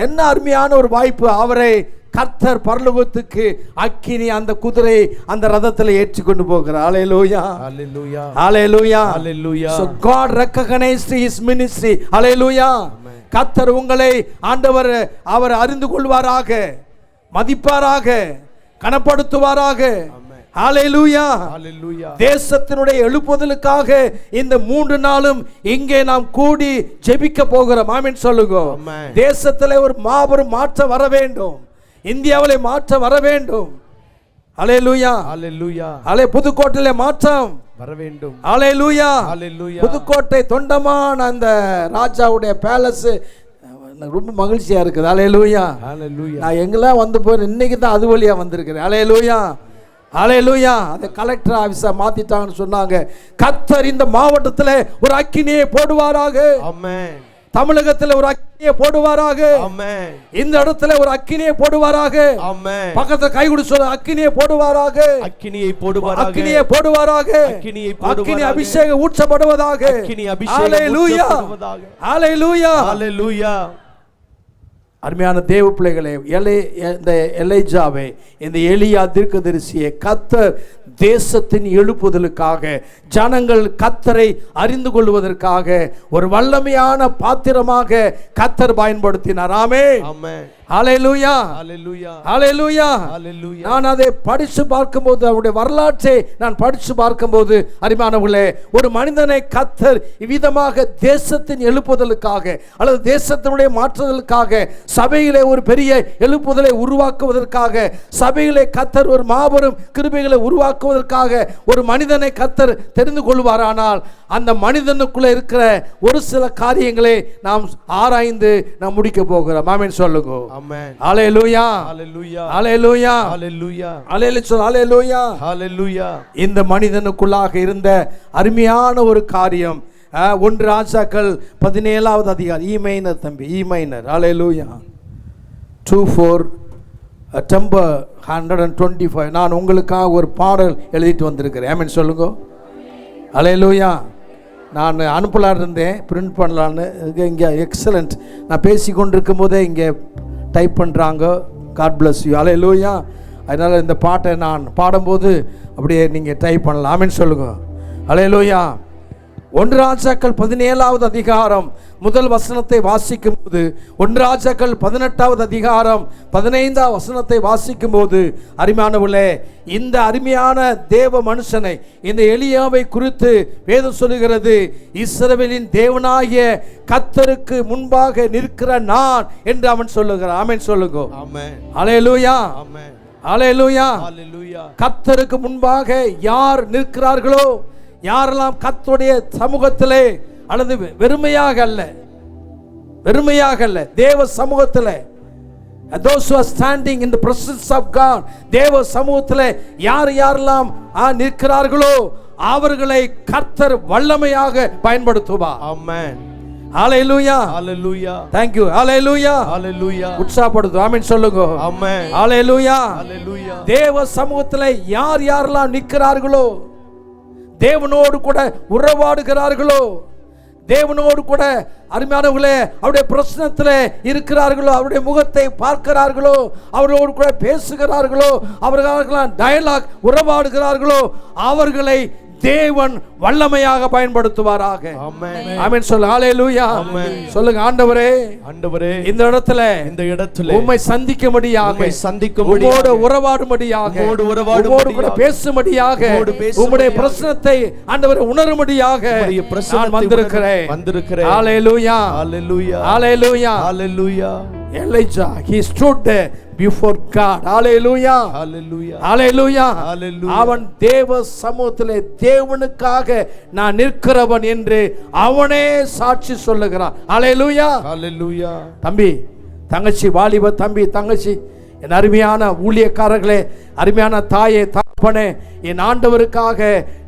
என்ன அருமையான ஒரு வாய்ப்பு. அவரை கர்த்தர் பரலோகத்துக்கு அக்கினி அந்த குதிரை அந்த ரதத்தில் ஏற்றி கொண்டு போகிறார். ஹல்லேலூயா. ஹல்லேலூயா. ஹல்லேலூயா. ஹல்லேலூயா. So God recognized his ministry. ஹல்லேலூயா. கர்த்தர் உங்களை ஆண்டவர் அவர் அறிந்து கொள்வாராக, மதிப்பாராக, கனப்படுத்துவாராக. ஹல்லேலூயா. ஹல்லேலூயா. தேசத்தினுடைய எழுப்புதலுக்காக இந்த 3 நாளும் இங்கே நாம் கூடி ஜெபிக்க போகிறோம். ஆமென் சொல்லுங்க. தேசத்திலே ஒரு மாபெரும் மாற்றம் வர வேண்டும். இந்தியாவிலே மாற்றம் வர வேண்டும். ஹல்லேலூயா. ஹல்லேலூயா. புதுக்கோட்டையிலே மாற்றம் வர வேண்டும். ஹல்லேலூயா. ஹல்லேலூயா. புதுக்கோட்டை தொண்டமான் அந்த ராஜாவுடைய பேலஸ் ரொம்ப மகிழ்ச்சியா இருக்குது. ஹல்லேலூயா. ஹல்லேலூயா. நான் எங்கெல்லாம் வந்து போய் இன்னைக்கு தான் அது வழியா வந்திருக்கிறேன். ஹல்லேலூயா. ஹல்லேலூயா. அதை கலெக்டர் ஆபீஸா மாத்திட்டாங்கன்னு சொன்னாங்க. கர்த்தர் இந்த மாவட்டத்தில் ஒரு அக்கினியை போடுவாராக. ஆமென். தமிழகத்தில் ஒரு அக்கினியை போடுவாராக. ஆமென். இந்த இடத்துல ஒரு அக்கினியை போடுவாராக. ஆமென். பக்கத்துல கை கொடு சொல்ல, அக்கினியை போடுவாராக. அக்கினியை போடுவாராக. அக்கினியை போடுவாராக. அக்கினியை போடுவாராக. அக்கினி அபிஷேகம் ஊற்றப்படுவதாக. அக்கினி அபிஷேகம் ஹல்லேலூயா. ஊற்றப்படுவதாக. ஹல்லேலூயா. ஹல்லேலூயா. அருமையான தேவ பிள்ளைகளே, இந்த எலியாவை, இந்த எலியா தீர்க்கதரிசியை கர்த்தர் தேசத்தின் எழுப்புதலுக்காக, ஜனங்கள் கர்த்தரை அறிந்து கொள்வதற்காக ஒரு வல்லமையான பாத்திரமாக கர்த்தர் பயன்படுத்தினார். ஆமென். ஆமென். ஹல்லேலூயா. ஹல்லேலூயா. ஹல்லேலூயா. ஹல்லேலூயா. நான் அதை படித்து பார்க்கும்போது, அவருடைய வரலாற்றை நான் படித்து பார்க்கும்போது, அருமையானவர்களே, ஒரு மனிதனை கர்த்தர் இவ்விதமாக தேசத்தின் எழுப்புதலுக்காக அல்லது தேசத்தினுடைய மாற்றுதலுக்காக, சபையிலே ஒரு பெரிய எழுப்புதலை உருவாக்குவதற்காக, சபையிலே கர்த்தர் ஒரு மாபெரும் கிருபைகளை உருவாக்குவதற்காக ஒரு மனிதனை கர்த்தர் தெரிந்து கொள்வாரானால், அந்த மனிதனுக்குள்ள இருக்கிற ஒரு சில காரியங்களை நாம் ஆராய்ந்து நாம் முடிக்க போகிறோம். ஆமென் சொல்லுங்க. ஆமென். ஹல்லேலூயா. ஹல்லேலூயா. ஹல்லேலூயா. ஹல்லேலூயா. ஹல்லேலூயா. ஹல்லேலூயா. இந்த மனிதனுக்குள்ளாக இருந்த அருமையான ஒரு காரியம் 1 ராஜாக்கள் 17வது அதிகாரம். இ மைனர் தம்பி, இ மைனர். ஹல்லேலூயா. 2:4 நம்பர் 125. நான் உங்களுக்காக ஒரு பாடல் எழுதிட்டு வந்திருக்கிறேன். ஆமென் சொல்லுங்க. ஹல்லேலூயா. நான் அனுப்பலான் இருந்தேன், பிரிண்ட் பண்ணலான்னு. இங்கே எக்ஸலண்ட். நான் பேசி கொண்டிருக்கும் போதே இங்கே டைப் பண்ணுறாங்க. God bless you. ஹல்லேலூயா. அதனால் இந்த பாட்டை நான் பாடும்போது அப்படியே நீங்கள் டைப் பண்ணலாம். ஆமென் சொல்லுங்க. ஹல்லேலூயா. 1 ராஜாக்கள் 17வது அதிகாரம் முதல் வசனத்தை வாசிக்கும் போது, 1 ராஜாக்கள் 18வது அதிகாரம் 15வது வசனத்தை வாசிக்கும் போது, அருமையானவர்களே, இந்த அருமையான தேவ மனுஷனை, இந்த எலியாவை குறித்து வேதம் சொல்லுகிறது, இஸ்ரவேலின் தேவனாகிய கர்த்தருக்கு முன்பாக நிற்கிற நான் என்று அவன் சொல்லுகிறான். ஆமென் சொல்லுங்க. ஆமென். ஹல்லேலூயா. ஆமென். ஹல்லேலூயா. ஹல்லேலூயா. கர்த்தருக்கு முன்பாக யார் நிற்கிறார்களோ, யாரெல்லாம் கர்த்தருடைய சமூகத்திலே, அல்லது வெறுமையாக அல்ல, தேவ சமூகத்திலே, those who are standing in the presence of God, தேவ சமூகத்திலே யாரெல்லாம் நிற்கிறார்களோ அவர்களை கர்த்தர் வல்லமையாக பயன்படுத்துவார். ஆமென். ஹல்லேலூயா. ஹல்லேலூயா. thank you. ஹல்லேலூயா. ஹல்லேலூயா. உற்சாகப்படுத்து. ஆமென் சொல்லுங்க. ஆமென். ஹல்லேலூயா. ஹல்லேலூயா. தேவ சமூகத்திலே யாரெல்லாம் நிற்கிறார்களோ, தேவனோடு கூட உறவாடுகிறார்களோ, தேவனோடு கூட அருமையானவர்களே அவருடைய பிரச்சனத்தில் இருக்கிறார்களோ, அவருடைய முகத்தை பார்க்கிறார்களோ, அவரோடு கூட பேசுகிறார்களோ, அவர்களால் டயலாக் உறவாடுகிறார்களோ, அவர்களை தேவன் வல்லமையாக பயன்படுத்துவாராக. ஆமென். ஆமென் சொல்லு. ஹல்லேலூயா. சொல்லுங்க. ஆண்டவரே, இந்த இடத்துல உம்மை சந்திக்கும்படியாக, உம்மோடு உறவாடும்படியாக, உம்மோடு கூட பேசும்படியாக, உம்முடைய பிரச்சனத்தை ஆண்டவரே உணரும்படியாக நான் வந்திருக்கிறேன். ஹல்லேலூயா. ஹல்லேலூயா. ஹல்லேலூயா. Elijah, he stood there before God. Hallelujah. Hallelujah. Hallelujah. Hallelujah. அவன் தேவ சமூகத்திலே தேவனுக்காக நான் நிற்கிறவன் என்று அவனே சாட்சி சொல்லுகிறான். Hallelujah. Hallelujah. தம்பி, தங்கச்சி, வாலிப தம்பி, தங்கச்சி, என் அருமையான ஊழியக்காரர்களே, அருமையான தாயே, தகப்பனே, என் ஆண்டவருக்காக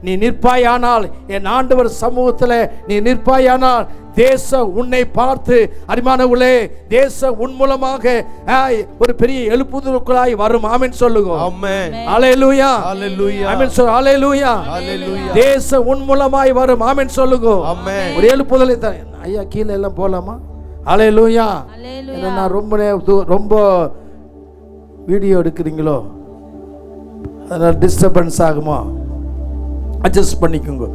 நீ நிற்பாயானால், என் ஆண்டவர் சமூகத்தில் நீ நிற்பாயானால், தேசம் உன்னை பார்த்து அருமையானவர்களே, தேசம் உன் மூலமாக ஒரு பெரிய எழுப்புதலுக்குள்ளாய் வரும். ஆமென் சொல்லுங்க. ஆமென். ஹல்லேலூயா. ஹல்லேலூயா. ஆமென் சொல்லுங்க. ஹல்லேலூயா. ஹல்லேலூயா. தேசம் உன் மூலமாய் வரும். ஆமென் சொல்லுங்க. ஆமென். ஒரு எழுப்புதலை ஐயா கீழே எல்லாம் போலாமா? ஹல்லேலூயா. என்ன ரொம்ப வீடியோ எடுக்கிறீங்களோ, அதனால் டிஸ்டர்பன்ஸ் ஆகுமா? அட்ஜஸ்ட் பண்ணிக்கோங்க.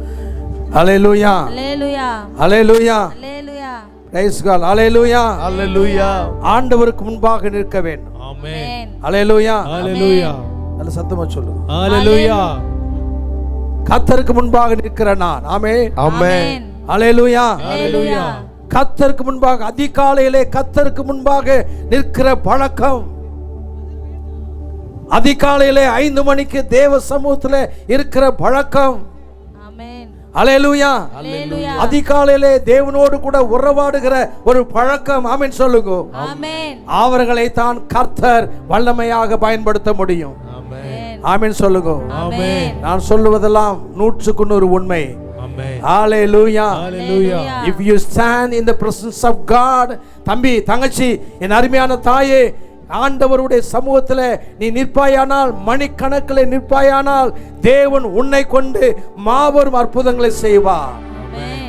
ஹல்லேலூயா. ஹல்லேலூயா. ஹல்லேலூயா. ஹல்லேலூயா. Praise God. ஹல்லேலூயா. ஹல்லேலூயா. ஆண்டவருக்கு முன்பாக நிற்க வேண்டும். ஆமென். ஹல்லேலூயா. ஹல்லேலூயா. நல்ல சத்தமா சொல்லுங்க. ஹல்லேலூயா. கர்த்தருக்கு முன்பாக நிற்கிற நான். ஆமென். ஆமென். ஹல்லேலூயா. ஹல்லேலூயா. கர்த்தருக்கு முன்பாக அதிகாலையிலே கர்த்தருக்கு முன்பாக நிற்கிற பழக்கம், அதிகாலையிலே 5 மணிக்கு தேவ சமூகத்தில் இருக்கிற பழக்கம். ஆமென். ஹல்லேலூயா. ஹல்லேலூயா. அதிகாலையிலே தேவனோடு கூட உறவாடுகிற ஒரு பழக்கம். ஆமென் சொல்லுங்க. ஆமென். அவர்களை தான் கர்த்தர் வல்லமையாக பயன்படுத்த முடியும். ஆமென். ஆமென் சொல்லுங்க. ஆமென். நான் சொல்லுவதெல்லாம் 100% உண்மை. ஆமென். ஹalleluya. ஹalleluya. If you stand in the presence of God, தம்பி தங்கச்சி என் அருமையான தாயே, ஆண்டவருடைய சமூகத்தில் நீ நிற்பாயானால், மணிக்கணக்கில் நிற்பாயானால், தேவன் உன்னை கொண்டு மாபெரும் அற்புதங்களை செய்வார்.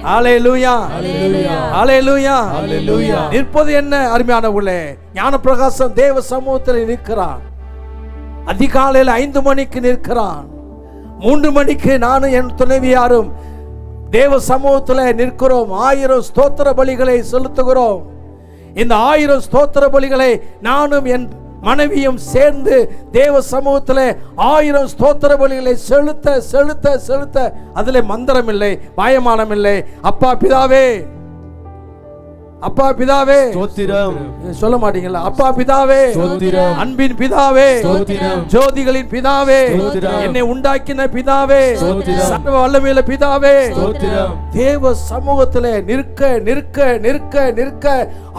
ஹalleluya. ஹalleluya. ஹalleluya. ஹalleluya. நிற்பது என்ன அருமையானவர்களே, ஞானப்பிரகாசம் தேவ சமூகத்தில் நிற்கிறான். அதிகாலையில் 5 மணிக்கு நிற்கிறான். 3 மணிக்கு நானும் என் துணைவியாரும் தேவ சமூகத்தில் நிற்கிறோம். 1000 ஸ்தோத்திர பலிகளை செலுத்துகிறோம். இந்த 1000 ஸ்தோத்திர பலிகளை நானும் என் மனைவியும் சேர்ந்து தேவ சமூகத்தில் 1000 ஸ்தோத்திர பலிகளை செலுத்த செலுத்த செலுத்த அதில் மந்திரம் இல்லை, மாயமானம் இல்லை. அப்பா பிதாவே, அப்பா பிதாவே, ஸ்தோத்திரம். சொல்ல மாட்டீங்களா? அப்பா பிதாவே, ஸ்தோத்திரம். அன்பின் பிதாவே, ஸ்தோத்திரம். ஜோதிகளின் பிதாவே, ஸ்தோத்திரம். என்னை உண்டாக்கின பிதாவே, ஸ்தோத்திரம். சர்வ வல்லமையுள்ள பிதாவே, ஸ்தோத்திரம். தேவ சமூகத்திலே நிற்க நிற்க நிற்க நிற்க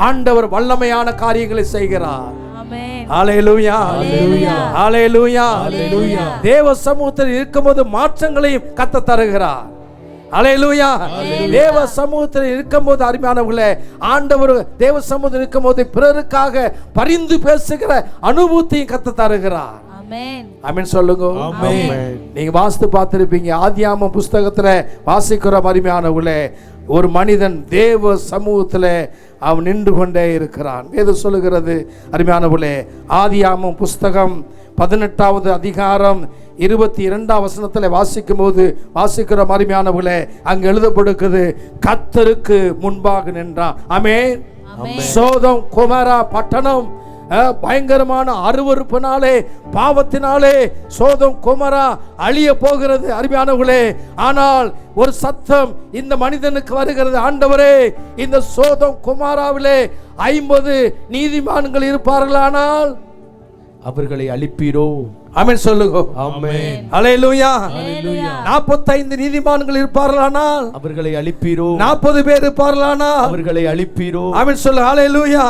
ஆண்டவர் வல்லமையான காரியங்களை செய்கிறார். ஆமென். ஹalleluya. ஹalleluya. ஹalleluya. ஹalleluya. தேவ சமூகத்தில் இருக்கும்போது மாற்றங்களையும் கத்த தருகிறார். ஹalleluya. தேவ சமூகத்தில் இருக்கும்போது அருமையானவர்களே, ஆண்டவர் தேவ சமூகத்தில் இருக்கும்போது பிறருக்காக பரிந்து பேசுகிற அனுபவத்தையும் கத்த தருகிறார். ஆமென். ஆமென் சொல்லுங்க. ஆமென். நீங்க வாசித்து பார்த்திருப்பீங்க, ஆதியாகமம் புஸ்தகத்துல வாசிக்கிற அருமையானவர்களே, ஒரு மனிதன் தேவ சமூகத்துல அவன் நின்று கொண்டே இருக்கிறான். வேதம் சொல்லுகிறது அருமையானவர்களே, ஆதியாகமம் புஸ்தகம் 18வது அதிகாரம் 22ஆம் வசனத்தில் வாசிக்கும் போது வாசிக்கிற அருமையானவர்களே, அங்கு எழுதப்படுகிறது, கர்த்தருக்கு முன்பாக நின்றான். ஆமென். சோதோம் கொமோரா பட்டணம் பயங்கரமான அருவருப்பினாலே, பாவத்தினாலே சோதோம் கொமோரா அழிய போகிறது அருமையானவர்களே. ஆனால் ஒரு சத்தம் இந்த மனிதனுக்கு வருகிறது, ஆண்டவரே, இந்த சோதோம் கொமோராவிலே 50 நீதிமான்கள் இருப்பார்களானால் அவர்களை அழிப்பீரோ? ஆமென் சொல்லுங்க. ஆமென். ஹalleluya. ஹalleluya. 45 நீதிமான்கள் இருப்பார்களானால் அவர்களை அழிப்பீரோ? 40 பேர் இருப்பார்களானால் அவர்களை அழிப்பீரோ? ஆமென் சொல்லு. ஹalleluya.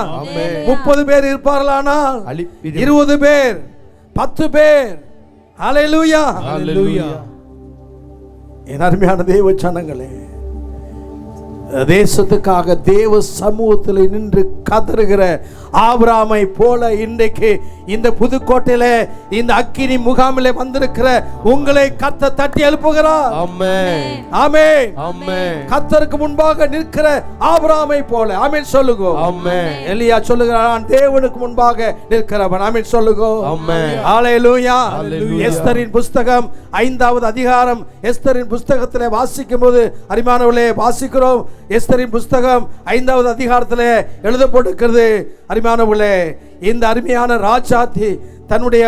30 பேர் இருப்பார்களானால் அழிப்பீரோ? 20 பேர், 10 பேர். ஹalleluya. ஹalleluya. என் அருமையான தேவ ஜனங்களே, தேசத்துக்காக தேவ சமூகத்தில் நின்று கதறுகிற ஆபிரகாமை போல இன்றைக்கு இந்த புதுக்கோட்டையில இந்த அக்கினி முகாமிலே வந்திருக்கிற உங்களை கர்த்தர் தட்டி எழுப்புகிறார். ஆமென். ஆமென். ஆமென். கர்த்தருக்கு முன்பாக நிற்கிற ஆபிரகாமை போல. ஆமென் சொல்லுங்க. ஆமென். எலியா சொல்லுகிறான், நான் தேவனுக்கு முன்பாக நிற்கிறவன். ஆமென் சொல்லுங்க. ஆமென். ஹalleluya. ஹalleluya. எஸ்தரின் புஸ்தகம் 5வது அதிகாரம், எஸ்தரின் புஸ்தகத்திலே வாசிக்கும் போது அருமையானவர்களே வாசிக்கிறோம். எஸ்தரின் புஸ்தகம் 5வது அதிகாரத்திலே எழுதப்பட்டிருக்கிறது அருமையானவர்களே, இந்த அருமையான ராஜாத்தி தன்னுடைய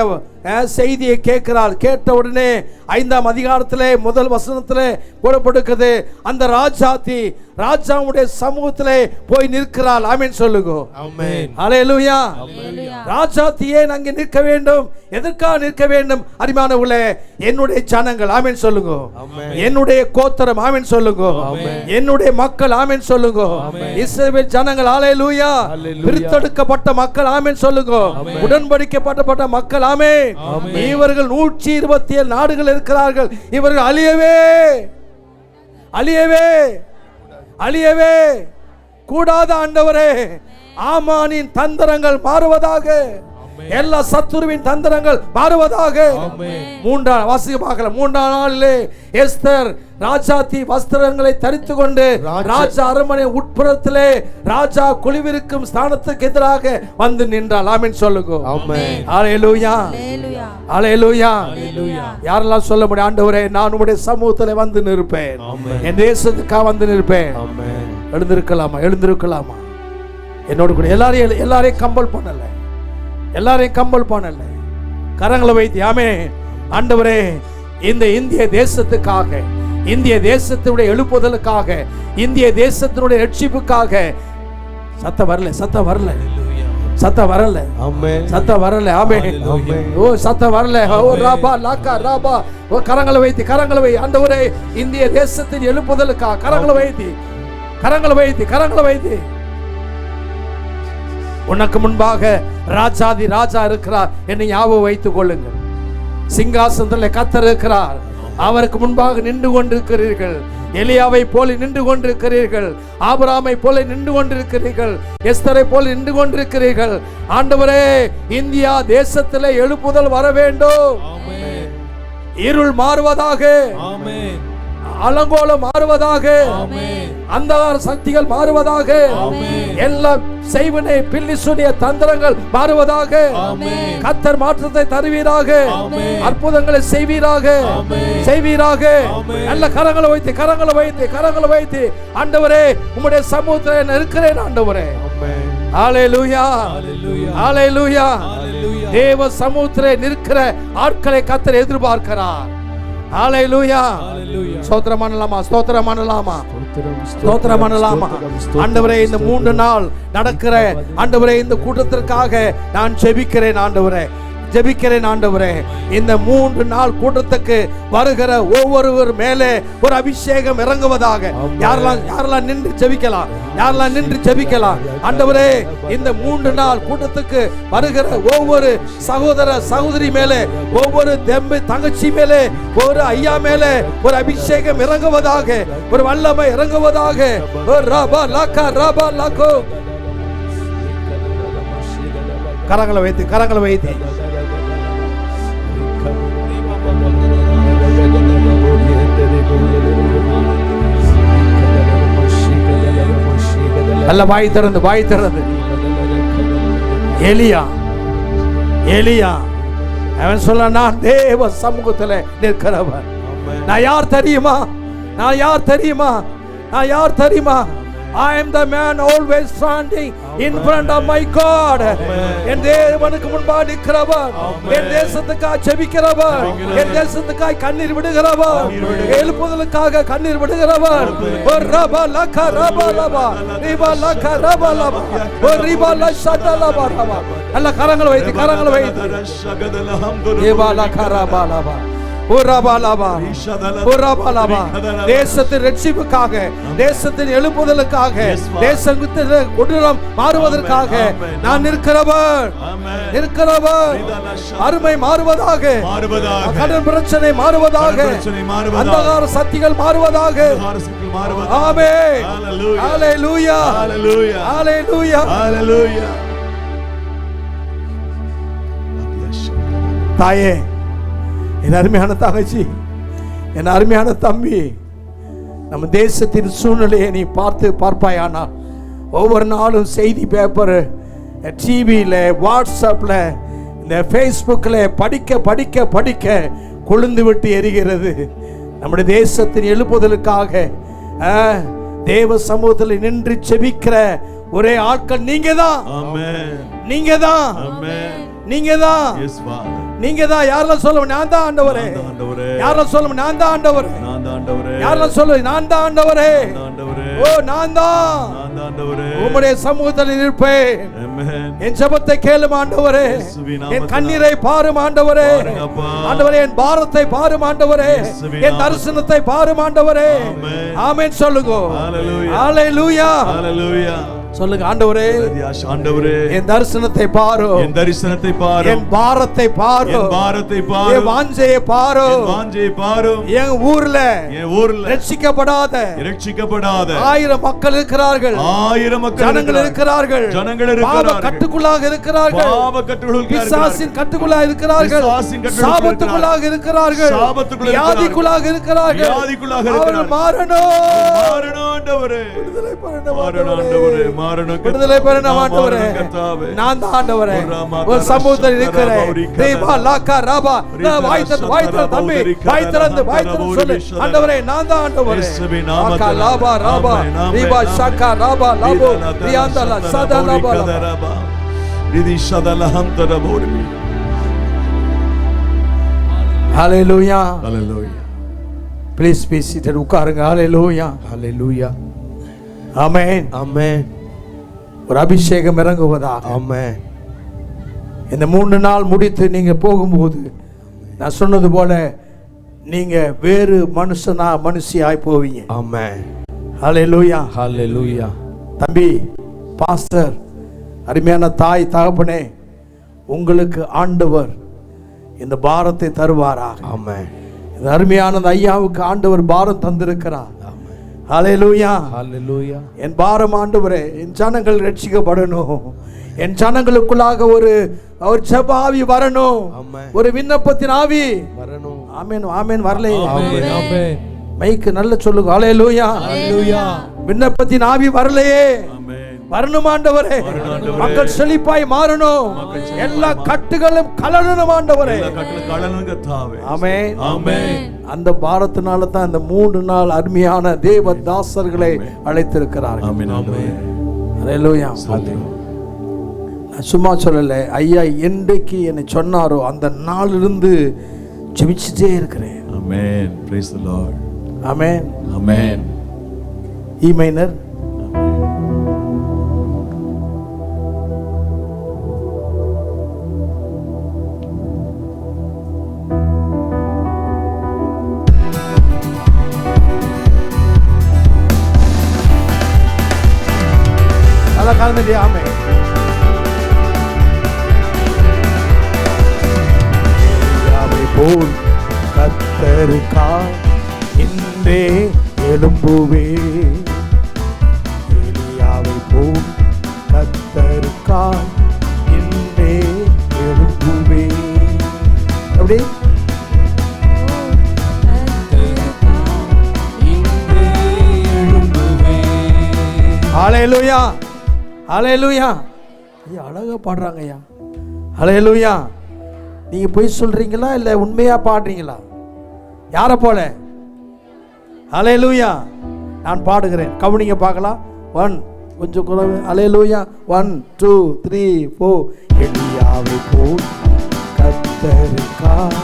செய்தியை கேட்கிறாள். கேட்ட உடனே 5ஆம் அதிகாரத்திலே முதல் வசனத்திலே போடப்படுகிறது, அந்த ராஜாத்தி ராஜாவுடைய சமூகத்திலே போய் நிற்கிறாள். ஆமென் சொல்லுங்க. ஆமென். ஹalleluya. ஹalleluya. ராஜாத்தியே அங்கே நிற்க வேண்டும். எதற்காக நிற்க வேண்டும் அருமையானவர்களே? என்னுடைய ஜனங்கள். ஆமென் சொல்லுங்க. ஆமென். என்னுடைய கோத்திரம். ஆமென் சொல்லுங்க. ஆமென். என்னுடைய மக்கள். ஆமென் சொல்லுங்க. ஆமென். இஸ்ரவேல் ஜனங்கள். ஹalleluya. ஹalleluya. பிரித்தெடுக்கப்பட்ட மக்கள். ஆமென் சொல்லுங்க. ஆமென். உடன்படிக்கப்பட்ட மக்கள். ஆமென். ஆமென். இவர்கள் 127 நாடுகள் இருக்கிறார்கள். இவர்கள் அழியவே அழியவே அழியவே கூடாத ஆண்டவரே. ஆமானின் தந்திரங்கள் மாறுவதாக, எல்லா சத்துருவின் தந்திரங்கள் மாறுவதாக. மூன்றாம் வாசிக்க பார்க்கலாம். 3ஆம் நாளிலே எஸ்தர் ராஜாத்தி வஸ்திரங்களை தரித்து கொண்டு ராஜா அரண்மனை உட்புறத்திலே ராஜா குழுவிருக்கும் ஸ்தானத்துக்கு எதிராக வந்து நின்றாள். ஆமென் சொல்லுங்க. ஆமென். ஹalleluya. ஹalleluya. ஹalleluya. ஹalleluya. யாரெல்லாம் சொல்ல முடியும், ஆண்டவரே நான் உம்முடைய சமூகத்தில் வந்து நிற்பேன், ஆமென். என் தேசத்துக்காக வந்து நிற்பேன். ஆமென். எழுந்திருக்கலாமா? எழுந்திருக்கலாமா? என்னோட கூட எல்லாரையும் கம்பல் பண்ணல, எல்லாரையும் கம்பல் பண்ணல. கரங்களை வைத்து ஆமென். ஆண்டவரே, இந்த இந்திய தேசத்துக்காக, இந்திய தேசத்தினுடைய எழுப்புதலுக்காக, இந்திய தேசத்தினுடைய ரட்சிப்புக்காக. சத்தம் வரல, சத்தம் வரல, சத்தம் வரல, ஆமென். சத்தம் வரல. ஆமென். ஆமென். ஓ சத்தம் வரல. ஓ ராபா லாக்கா ராபா. ஓ கரங்களை வைத்து, கரங்களை வை. ஆண்டவரே, இந்திய தேசத்தின் எழுப்புதலுக்காக கரங்களை வைத்து, கரங்களை வைத்து, கரங்களை வைத்து. உனக்கு முன்பாக ராஜாதி ராஜா இருக்கிறார் என்னை ஞாபகம் வைத்துக் கொள்ளுங்கள். சிங்காசனத்தில் கர்த்தர் இருக்கிறார். அவருக்கு முன்பாக நின்று கொண்டிருக்கிறீர்கள். எலியாவை போல நின்று கொண்டிருக்கிறீர்கள். ஆபிரகாமை போல நின்று கொண்டிருக்கிறீர்கள். எஸ்தரை போல நின்று கொண்டிருக்கிறீர்கள். ஆண்டவரே, இந்தியா தேசத்திலே எழுப்புதல் வர வேண்டும். இருள் மாறுவதாக, அலங்கோலம் மாறுவதாக, அந்தகார சக்திகள் மாறுவதாக, எல்லா செய்வனை பில்லிசுடைய தந்திரங்கள் மாறுவதாக. கர்த்தர் மாற்றத்தை தருவீராக. அற்புதங்களை செய்வீராக. நல்ல கரங்களை வைத்து ஆண்டவரே, உம்முடைய சமூகத்தில் இருக்கிறேன் ஆண்டவரே. ஹல்லேலூயா, ஹல்லேலூயா. தேவ சமூகத்தில் நிற்கிற ஆட்களை கர்த்தர் எதிர்பார்க்கிறார். ஹல்லேலூயா. ஸ்தோத்திரம் பண்ணலாமா? ஆண்டவரே, இந்த 3 நாள் நடக்கிற ஆண்டவரே இந்த கூட்டத்திற்காக நான் ஜெபிக்கிறேன் ஆண்டவரே. இந்த 3 நாள் கூட்டத்துக்கு வருகிற ஒவ்வொருவர் மேலே ஒரு அபிஷேகம் இறங்குவதாக. யாரெல்லாம் நின்று ஜெபிக்கலாம் ஆண்டவரே. இந்த 3 நாள் கூட்டத்துக்கு வருகிற ஒவ்வொரு சகோதர சகோதரி மேலே, ஒவ்வொரு தங்கச்சி மேலே, ஒரு ஐயா மேலே ஒரு அபிஷேகம் இறங்குவதாக, ஒரு வல்லமை இறங்குவதாக. கரங்களை வைத்து நல்ல வாய் திறந்து எலியா அவன் சொல்ல, நான் தேவ சமூகத்தில் நிற்கிறவன். நான் யார் தெரியுமா? I am the man always standing in front of my God. என் தேவனுக்கு முன்பாக நிற்கிறவர், என் தேசத்துக்காக ஜெபிக்கிறவர், என் தேசத்துக்காக கண்ணீர் விடுகிறவர், எழுப்புதலுக்காக கண்ணீர் விடுகிறவர். ஒரு ரபா லகா ரபா லபா ரிபா லகா ரபா லபா ஒரு ரிபா லஷதா லபா ரபா. அல்ல கரங்களை வைத்து ரிபா லகா ரபா லபா தேசத்தின் ரட்சிப்புக்காக, தேசத்தின் எழுப்புதலுக்காக, தேசத்தின் கொடூரம் மாறுவதற்காக நான் நிற்கிறவர். அருமை மாறுவதாக, கடன் பிரச்சனை மாறுவதாக, அந்தகார சக்திகள் மாறுவதாக. ஆமென். ஹல்லேலூயா, ஹல்லேலூயா. தாயே, என் அருமையான தங்கச்சி, என் அருமையான தம்பி, நம்ம தேசத்தின் சூழ்நிலையை நீ பார்ப்பாயானால் ஒவ்வொரு நாளும் செய்தி பேப்பர், டிவியில், வாட்ஸ்அப்பில், இந்த ஃபேஸ்புக்கில் படிக்க கொழுந்து விட்டு எரிகிறது. நம்முடைய தேசத்தின் எழுப்புதலுக்காக தேவ சமூகத்தில் நின்று செபிக்கிற ஒரே ஆட்கள் நீங்க தான். யாரெல்லாம் சொல்லுங்க, நான் தான் ஆண்டவரே. யாரெல்லாம் சொல்லுங்க, நான் தான் ஆண்டவரே. யாரெல்லாம் சொல்லுங்க, நான் தான் ஆண்டவரே. ஓ, நான் தான் உம்முடைய சமூகத்தில் இருப்பேன். என் ஜெபத்தை கேளும் ஆண்டவரே. என் கண்ணீரை பாரும் ஆண்டவரே. என் பாரத்தை பாரும் ஆண்டவரே. என் தரிசனத்தை பாரும் ஆண்டவரே. ஆமென் சொல்லுங்க. ஹல்லேலூயா. சொல்லுங்க, ஆண்டவரே, என் தரிசனத்தை பாரு, என் பாரத்தை பாரு, என் வாஞ்சையை பாரு. என் ஊர்ல ரட்சிக்கப்படாத 1000 மக்கள் இருக்கிறார்கள். ஜனங்கள் இருக்கிறார்கள். பாவ கட்டுக்குள்ளாக இருக்கிறார்கள். பிசாசின் கட்டுக்குள்ளாக இருக்கிறார்கள். சாபத்துக்குள்ளாக இருக்கிறார்கள். வியாதிக்குள்ளாக இருக்கிறார்கள். அவர்கள் மாறணும். விடுதலை பெறணும் ஆண்டவரே. நான் தான் ஆண்டவரே. ஒரு சமூகத்தில் இருக்கிறேன். ரீபா லாகா ரபா. வாய் திறந்து தம்பி, வாய் திறந்து சொல்லு, ஆண்டவரே, நான் தான் ஆண்டவரே. லாகா லாபா ரபா ரீபா ஷாகா ரபா லாபோ ரியாந்தல சதா லாபா ரிதி சதல ஹந்தரபோரி. ஹல்லேலூயா, ஹல்லேலூயா. Please be seated. உட்காருங்க. ஹல்லேலூயா, ஹல்லேலூயா. ஆமென், ஆமென். ஒரு அபிஷேகம் இறங்குவதா. ஆமென். இந்த 3 நாள் முடித்து நீங்க போகும்போது நான் சொன்னது போல நீங்க வேறு மனுஷியாய் போவீங்க. ஆமென். ஹல்லேலூயா, ஹல்லேலூயா. தம்பி, பாஸ்டர், அருமையான தாய் தகப்பனே, உங்களுக்கு ஆண்டவர் இந்த பாரத்தை தருவாராக. ஆமென். இந்த அருமையான அந்த ஐயாவுக்கு ஆண்டவர் பாரம் தந்திருக்கிறார். ஹல்லேலூயா. ஹalleluya. என் பாரம் ஆண்டவரே, என் ஜனங்கள் ரட்சிக்கப்படணும், என் ஜனங்களுக்குள்ளாக ஒரு ஜெப ஆவி வரணும், ஆமென். ஒரு விண்ணப்பத்தின் ஆவி வரணும். ஆமென். ஆமென். வரலையே. ஆமென். ஆமென். மைக்கு நல்ல சொல்லுங்க. ஹல்லேலூயா. ஹalleluya. விண்ணப்பத்தின் ஆவி வரலையே, ஆமென். வரணும் ஆண்டவரே. மக்கள் செழிப்பாய் மாறணும், எல்லா கட்டுகளும் கலரணும் ஆண்டவரே. எல்லா கட்டுகளும் கலனுங்க தாவே. ஆமென். ஆமென். அந்த பாரத்தினால தான் இந்த 3 நாள் அருமையான தேவ தாசர்களை அழைத்திருக்கிறார்கள். ஆமென். ஆமென். ஹல்லேலூயா. நான் சும்மா சொல்லலை, ஐயா என்றைக்கு என்னை சொன்னாரோ அந்த நாளிலிருந்து ஜெபிச்சுட்டே இருக்கிறேன். ஆமென். Praise the Lord. Amen. Amen. E minor. நல்லா கலந்துட்டியா? ஆமென். எலியாவை போல் கர்த்தருக்காய் இன்றே எழும்புவே. எலியாவை போல் கர்த்தருக்காய் இன்றே எழும்புவே. எப்படி? ஹல்லேலூயா. ஹல்லேலூயா. ஐயா அழகா பாடுறாங்க ஐயா. ஹல்லேலூயா. நீங்க பொய் சொல்றீங்களா இல்ல உண்மையா பாடுறீங்களா? யாரை போல? ஹல்லேலூயா. நான் பாடுகிறேன், கவனிங்க பார்க்கலாம். 1 கொஞ்சம் குறைவு. ஹல்லேலூயா. 1 2 3 4. எலியாவை போல் கர்த்தருக்காய்.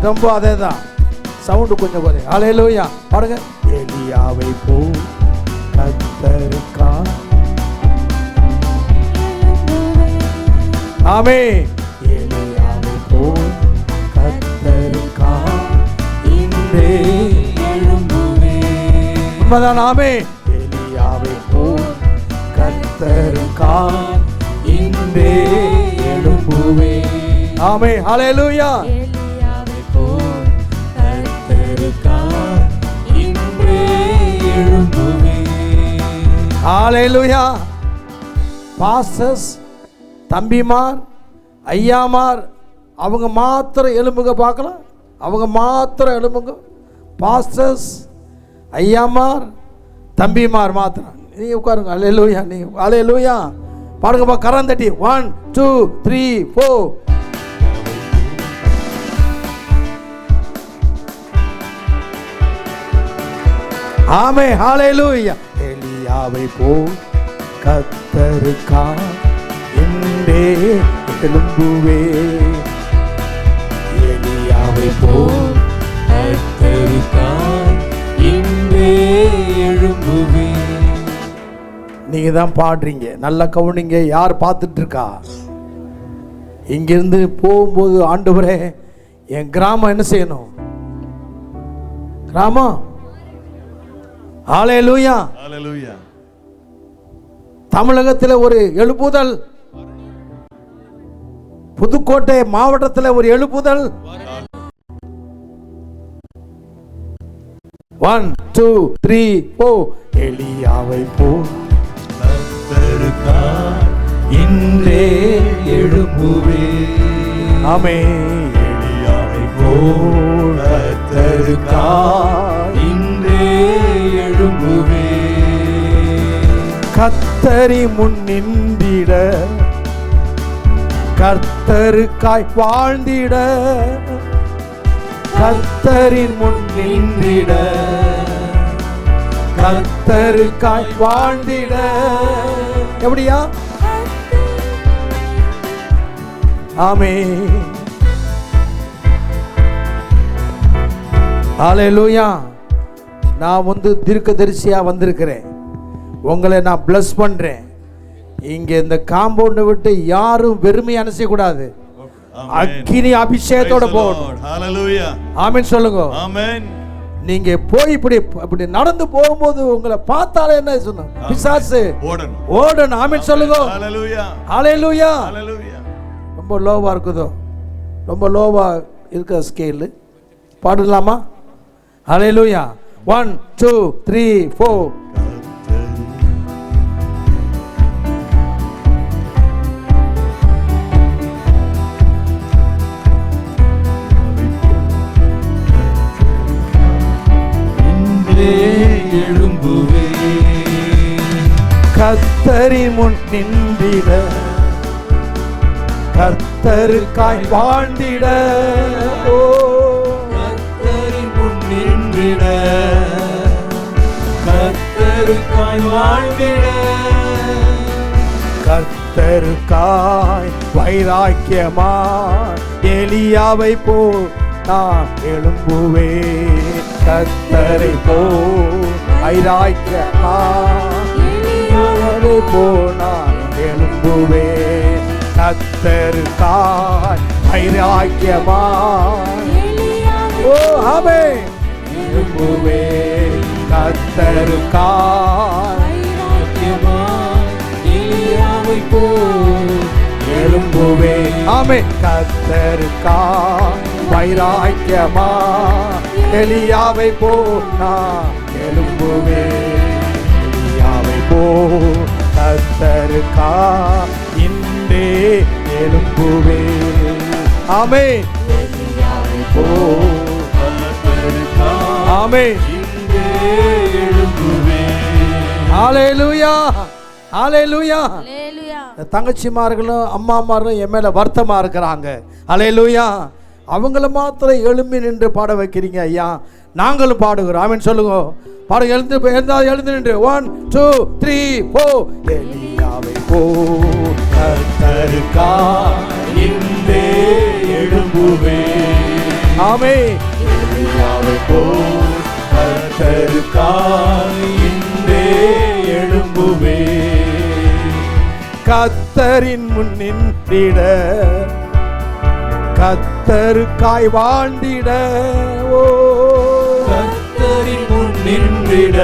டம்போ அதே தான், சவுண்டு கொஞ்சம் குறை. ஹல்லேலூயா. பாருங்க. எலியாவை போல் கர்த்தருக்காய். ஆமென். எலியாவை போல் கர்த்தருக்காய் இன்றே எழும்புவே. உண்மைதான். ஆமென். எலியாவை போல் கர்த்தருக்காய் இன்றே எழும்புவே. ஆமென். ஹல்லேலூயா. ஹல்லேலூயா. பாஸ்டர்ஸ், தம்பிமார், ஐயாமார் அவங்க மாத்திரம் எலும்புங்க பார்க்கலாம். அவங்க மாத்திரம் எலும்புங்க. பாஸ்டர்ஸ், ஐயாமார், தம்பிமார் மாத்திரம். நீங்க உட்காருங்க. ஹல்லேலூயா. நீங்க ஹல்லேலூயா பாருங்கப்பா. கரம் தட்டி 1 2 3 4. ஆமென். ஹல்லேலூயா. எலியாவை போல் கர்த்தருக்காய் இன்றே எழும்புவே. எலியாவை போல் கர்த்தருக்காய் இன்றே எழும்புவே. நீங்க தான் பாடுறீங்க, நல்லா கவனிங்க. யார் பார்த்துட்டு இருக்கா? இங்கிருந்து போகும்போது ஆண்டவரே என் கிராமம் என்ன செய்யணும்? கிராமம். ஹல்லேலூயா. ஹல்லேலூயா. தமிழகத்தில் ஒரு எழுப்புதல், புதுக்கோட்டை மாவட்டத்தில் ஒரு எழுப்புதல். 1 2 3 4. எலியாவை போல் கர்த்தருக்காய் இன்றே எழும்புவே. ஆமென். எலியாவை போல் கர்த்தருக்காய் இன்றே எழும்புவே. கர்த்தரி முன் நின்றிட, கர்த்தருக்காய் வாழ்ந்திட. கர்த்தரின் முன் நின்றிட, கர்த்தருக்காய் வாழ்ந்திட. எப்படியா? ஆமென். ஹல்லேலூயா. நான் தீர்க்கதரிசியா வந்திருக்கிறேன். உங்களை நான் பிளஸ் பண்றேன். இங்க இந்த காம்பவுண்டை விட்டு யாரும் வெறுமை அனுசக்கூடாது. அக்கினி அபிஷேகத்தோட போகணும். ஹல்லேலூயா. ஆமென் சொல்லுங்க. ஆமென். நீங்க போய் இப்படி நடந்து போகும்போது உங்களை பார்த்தாலே என்ன சொன்ன, பிசாசு ஓடணும். ஓடணும். ஆமென் சொல்லுங்க. ஹalleluya ஹalleluya. ஹalleluya. ரொம்ப லோவா இருக்குதோ, ரொம்ப லோவா இருக்க ஸ்கேல் பாடலாமா? ஹalleluya. 1 2 3 4. எழும்புவே கர்த்தரின் முன் நின்றிட, கர்த்தருக்காய் வாழ்ந்திட, ஓ கர்த்தரின் முன் நின்றிட, கர்த்தருக்காய் வாழ்ந்திட, கர்த்தருக்காய் வைராக்கியமா எலியாவை போ நான் எழும்புவேன். கர்த்தரை போ வைராக்கியமா எலியாவை போ நான் எழும்புவேன். கர்த்தருக்காய் வைராக்கியமா ஓ ஆமென் எழும்புவேன். கர்த்தருக்காய் எலியாவை போல் எழும்புவேன். ஆமென். கர்த்தருக்காய் வைராக்கியமா எலியாவை போ நான் எழும்புவேன். எலியாவை போ கர்த்தருக்காய் இன்றே எழும்புவேன். ஆமென். எலியாவை போ கர்த்தருக்காய் ஆமென் இன்றே எழும்புவேன். ஹalleluya ஹalleluya. ஹalleluya. தங்கச்சிமார்களும் அம்மாமாரும் என் மேல வருத்தமா இருக்கிறாங்க. ஹalleluya. அவங்கள மாத்திரம் எழும்பி நின்று பாட வைக்கிறீங்க ஐயா, நாங்களும் பாடுகிறோம். ஆமென் சொல்லுங்க. பாடுங்க. எழுந்து நின்று 1 2 3 4. எலியாவை போ கர்த்தருக்காய் இன்றே எழும்புவேன். ஆமென். எலியாவை போ கர்த்தருக்காய் இன்றே எழும்புவேன். கர்த்தரின் முன் நின்றிட, கர்த்தருக்காய் வாழ்ந்திட, ஓ கர்த்தரின் முன் நின்றிட,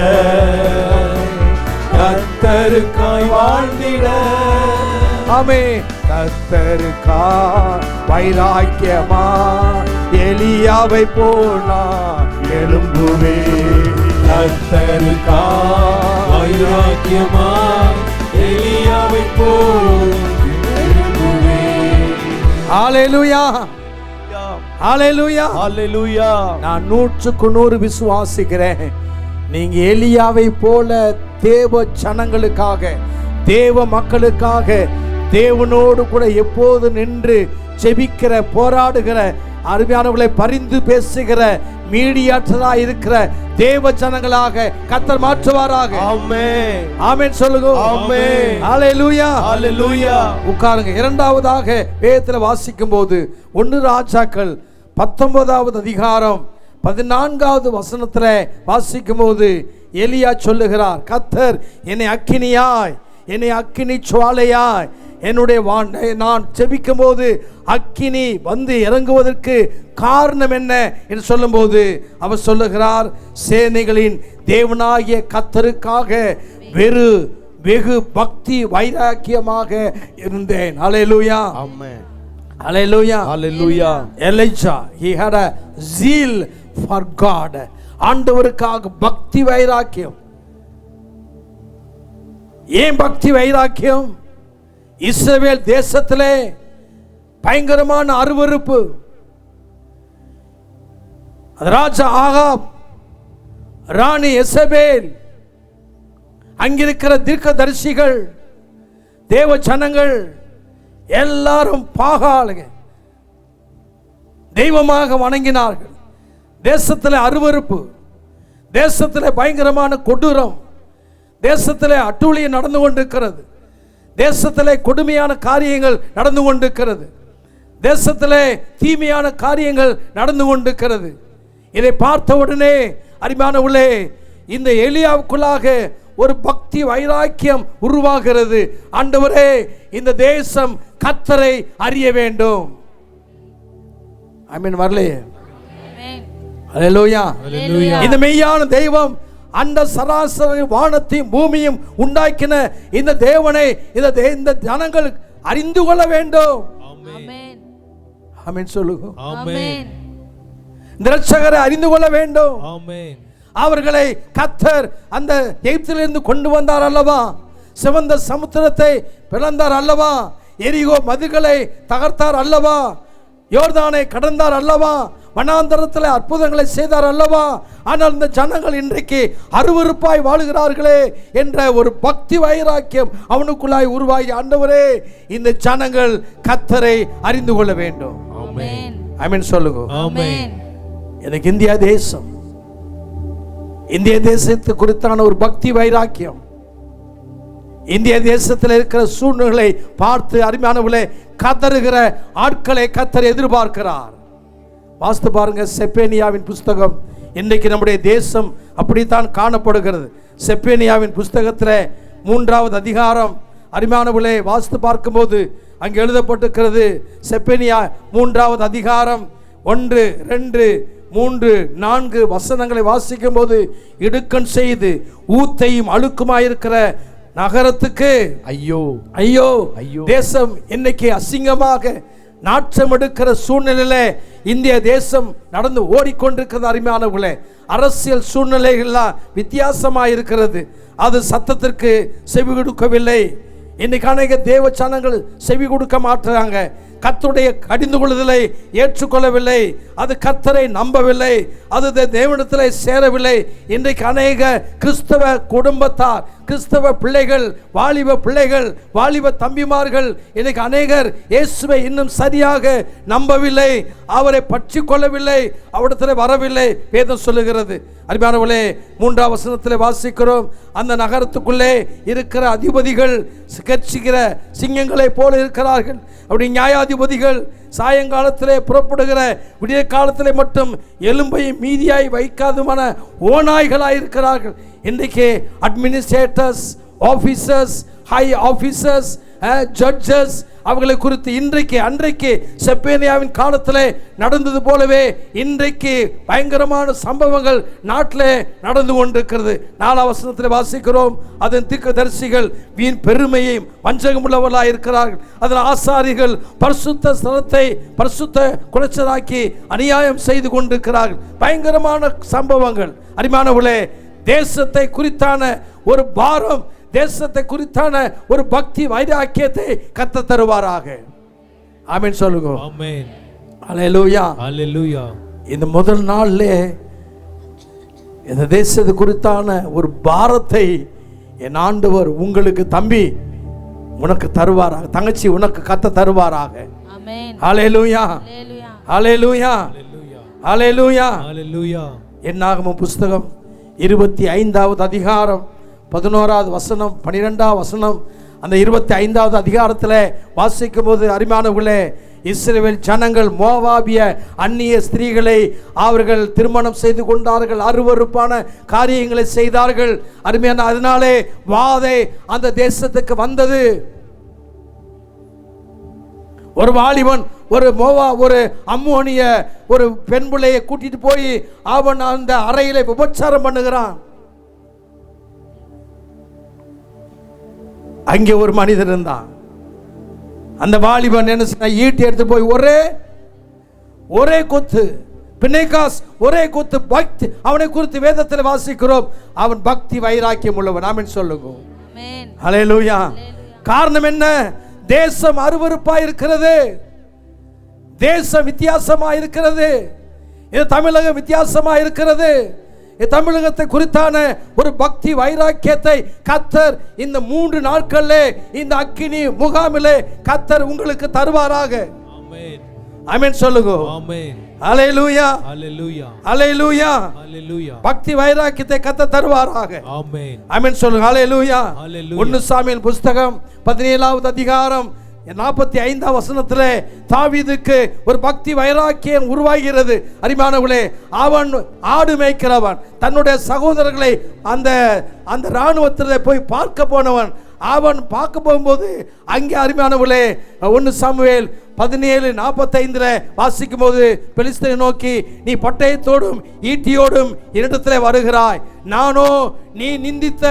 கர்த்தருக்காய் வாழ்ந்திட, ஆமென். கர்த்தருக்காய் வைராக்கியமா எலியாவை போனா எழும்புவேன். கர்த்தருக்காய் வைராக்கியமா எலியாவை போல் எழும்புவேன். ஹalleluya ஹalleluya ஹalleluya. நான் 100க்கு 100 விசுவாசிக்கிறேன். நீங்க எலியாவை போல தேவ ஜனங்களுக்காக, தேவ மக்களுக்காக, தேவனோடு கூட எப்போது நின்று ஜெபிக்கிற, போராடுகிற, அருமையானவர்களை பரிந்து பேசுகிற, மீடியாட்டரா இருக்கிற தேவ ஜனங்களாக கர்த்தர் மாற்றுவாராக. ஆமென். ஆமென் சொல்லுங்க. ஆமென். ஹalleluya ஹalleluya. உட்காருங்க. இரண்டாவதாக வேதத்தில் வாசிக்கும் போது 1 ராஜாக்கள் 19வது அதிகாரம் 14வது வசனத்தில் வாசிக்கும் போது எலியா சொல்லுகிறார், கர்த்தர் என்னை அக்கினியாய், என்னை அக்கினி சுவாலையாய், என்னுடைய நான் ஜெபிக்கும் போது அக்கினி வந்து இறங்குவதற்கு காரணம் என்ன என்று சொல்லும்போது அவர் சொல்லுகிறார், சேனைகளின் தேவனாகிய கர்த்தருக்காக வெகு பக்தி வைராக்கியமாக இருந்தேன். ஹalleluya. ஆமென். ஹalleluya. ஹalleluya. Elijah, he had a zeal for God. ஆண்டவருக்காக பக்தி வைராக்கியம். ஏன் பக்தி வைராக்கியம்? இஸ்ரவேல் தேசத்திலே பயங்கரமான அருவருப்பு. ராஜா ஆகாப், ராணி எசபேல், அங்கிருக்கிற தீர்க்கதரிசிகள், தேவ ஜனங்கள் எல்லாரும் பாகாலுங்க தெய்வமாக வணங்கினார்கள். தேசத்தில் அருவருப்பு, தேசத்தில் பயங்கரமான கொடூரம், தேசத்தில் அட்டூழியம் நடந்து கொண்டிருக்கிறது, தேசத்திலே கொடுமையான காரியங்கள் நடந்து கொண்டிருக்கிறது, தேசத்திலே தீமையான காரியங்கள் நடந்து கொண்டிருக்கிறது. இதை பார்த்த உடனே அருமையானவர்களே, இந்த எலியாவுக்குள்ளாக ஒரு பக்தி வைராக்கியம் உருவாகிறது. ஆண்டவரே, இந்த தேசம் கர்த்தரை அறிய வேண்டும். ஆமென். வரலையே? அல்லேலூயா. Hallelujah. இந்த மெய்யான தெய்வம் அந்த சராசரி வானத்தையும் பூமியும் உண்டாக்கின இந்த தேவனை இந்த ஜனங்கள் அறிந்து கொள்ள வேண்டும். Amen. ஆமென் சொல்லுங்க. Amen. இந்த இரட்சகரை அறிந்து கொள்ள வேண்டும். Amen. அவர்களை கர்த்தர் அந்த எகிப்திலிருந்து கொண்டு வந்தார் அல்லவா, சிவந்த சமுத்திரத்தை பிளந்தார் அல்லவா, எரிகோ மதில்களை தகர்த்தார் அல்லவா, யோர்தானை கடந்தார் அல்லவா, வனாந்தரத்தில் அற்புதங்களை செய்தார் அல்லவா. ஆனால் இந்த ஜனங்கள் இன்றைக்கு அருவருப்பாய் வாழுகிறார்களே என்ற ஒரு பக்தி வைராக்கியம் அவனுக்குள்ளாய் உருவாகி, ஆண்டவரே இந்த ஜனங்கள் கர்த்தரை அறிந்து கொள்ள வேண்டும். Amen. ஆமென் சொல்லுங்க. Amen. எனக்கு இந்திய தேசத்து குறித்தான ஒரு பக்தி வைராக்கியம், இந்திய தேசத்தில் இருக்கிற சூழ்நிலை பார்த்து அருமையானவர்களே கதறுகிற ஆட்களை கர்த்தர் எதிர்பார்க்கிறார். வாஸ்து பாருங்க, செப்பேனியாவின் புஸ்தகம். இன்றைக்கு நம்முடைய தேசம் அப்படித்தான் காணப்படுகிறது. செப்பேனியாவின் புஸ்தகத்தில் 3வது அதிகாரம் அருமையானவர்களே வாஸ்து பார்க்கும்போது அங்கே எழுதப்பட்டிருக்கிறது. செப்பேனியா 3வது அதிகாரம் 1, 2, 3, 4 வசனங்களை வாசிக்கும் போது, இடுக்கண் செய்து ஊத்தையும் அழுக்குமாயிருக்கிற நகரத்துக்கு ஐயோ ஐயோ ஐயோ. தேசம் இன்னைக்கு அசிங்கமாக நாற்றம் எடுக்கிற சூழ்நிலையில இந்திய தேசம் நடந்து ஓடிக்கொண்டிருக்கிறது. அருமையானவர்களே, அரசியல் சூழ்நிலைகள்லாம் வித்தியாசமாக இருக்கிறது. அது சத்தத்திற்கு செவி கொடுக்கவில்லை. இன்னைக்கு அநேக தேவ ஜனங்கள் செவி கொடுக்க மாட்டாங்க. கர்த்தருடைய கடிந்து கொள்ளுதலை ஏற்றுக்கொள்ளவில்லை. அது கர்த்தரை நம்பவில்லை. அது தேவனிடத்தில் சேரவில்லை. இன்றைக்கு அநேக கிறிஸ்தவ குடும்பத்தார், கிறிஸ்தவ பிள்ளைகள், வாலிப பிள்ளைகள், வாலிப தம்பிமார்கள் இன்னைக்கு அநேகர் இயேசுவை இன்னும் சரியாக நம்பவில்லை, அவரை பற்றி கொள்ளவில்லை, அவரிடத்தில் வரவில்லை. வேதம் சொல்லுகிறது. அருமையானவர்களே, 3ஆம் வசனத்தில் வாசிக்கிறோம், அந்த நகரத்துக்குள்ளே இருக்கிற அதிபதிகள் கர்ச்சிக்கிற சிங்கங்களை போல இருக்கிறார்கள். அப்படி நியாயாதிபதிகள் சாயங்காலத்திலே புறப்படுகிற விடிய காலத்திலே மட்டும் எலும்பையும் மீதியாய் வைக்காதுமான ஓநாய்களாய் இருக்கிறார்கள். இன்றைக்கு administrators, officers, high officers, judges, அவர்களை குறித்து அன்றைக்கு செப்பேனியாவின் காலத்தில் நடந்தது போலவே இன்றைக்கு பயங்கரமான சம்பவங்கள் நாட்டிலே நடந்து கொண்டிருக்கிறது. 4ஆம் வசனத்தில் வாசிக்கிறோம், அதன் தீர்க்கதரிசிகள் வீண் பெருமையையும் வஞ்சகம் உள்ளவர்களாக இருக்கிறார்கள். அதன் ஆசாரிகள் பரிசுத்த ஸ்தலத்தை பரிசுத்த குலைச்சலாக்கி அநியாயம் செய்து கொண்டிருக்கிறார்கள். பயங்கரமான சம்பவங்கள். அருமையானவர்களே, தேசத்தை குறித்தான ஒரு பாரம், தேசத்தை குறித்தான ஒரு பக்தி வைராக்கியத்தை கர்த்தர் தருவாராக. ஆமென் சொல்லுங்க. Amen. அல்லேலூயா. Hallelujah. இந்த முதல் நாள்லே இந்த தேசத்தை குறித்தான ஒரு பாரத்தை என் ஆண்டவர் உங்களுக்கு, தம்பி உனக்கு தருவாராக, தங்கச்சி உனக்கு கர்த்தர் தருவாராக. Amen. அல்லேலூயா. Hallelujah. அல்லேலூயா. அல்லேலூயா. Hallelujah. என்னாகமம் புஸ்தகம் 25வது அதிகாரம் 11வது வசனம் 12வது வசனம். அந்த 25வது அதிகாரத்தில் வாசிக்கும் போது அருமையானவர்களே, இஸ்ரவேல் ஜனங்கள் மோவாபிய அந்நிய ஸ்திரீகளை அவர்கள் திருமணம் செய்து கொண்டார்கள், அருவருப்பான காரியங்களை செய்தார்கள். அருமையான, அதனாலே வாதை அந்த தேசத்துக்கு வந்தது. ஒரு வாலிபன் ஒரு அம்மோனிய ஒரு பெண் பிள்ளையை கூட்டிட்டு போய் அவன் அந்த அறையில விபச்சாரம் பண்ணுகிறான். அங்கே ஒரு மனிதர் இருந்தான். அந்த வாலிபன் என்ன செய்ய, ஈட்டி எடுத்து போய் ஒரே கொத்து, பிணைகாஸ் ஒரே கொத்து. பக்தி, அவனை குறித்து வேதத்தில் வாசிக்கிறோம், அவன் பக்தி வைராக்கியம் உள்ளவன். ஆமென் சொல்லுங்க. ஹல்லேலூயா. காரணம் என்ன? தேசம் அருவருப்பாய் இருக்கிறது, தேசம் வித்தியாசமா இருக்கிறது, இது தமிழகம் வித்தியாசமா இருக்கிறது. தமிழகத்தை குறித்தான ஒரு பக்தி வைராக்கியத்தை கர்த்தர் இந்த 3 நாட்களிலே இந்த அக்கினி முகாமிலே கர்த்தர் உங்களுக்கு தருவாராக. Amen. ஆமென் சொல்லுங்க. Amen. அல்லேலூயா. Hallelujah. அல்லேலூயா. Hallelujah. பக்தி வைராக்கியத்தை கர்த்தர் தருவாராக. Amen. ஆமென் சொல்லுங்க. அல்லேலூயா. Hallelujah. 1 சாமுவேல் புஸ்தகம் 17வது அதிகாரம் 45வது வசனத்திலே தாவீதுக்கு ஒரு பக்தி வைராக்கியம் உருவாகிறது. அருமையானவர்களே, அவன் ஆடு மேய்க்கிறவன், தன்னுடைய சகோதரர்களை அந்த இராணுவத்தில் போய் பார்க்க போனவன். அவன் பார்க்க போகும்போது அங்கே அருமையானவர்களே 1 சாமுவேல் 17:45 வாசிக்கும் போது பெலிஸ்தரை நோக்கி, நீ பட்டயத்தோடும் ஈட்டியோடும் என்னிடத்தில் வருகிறாய், நானோ நீ நிந்தித்த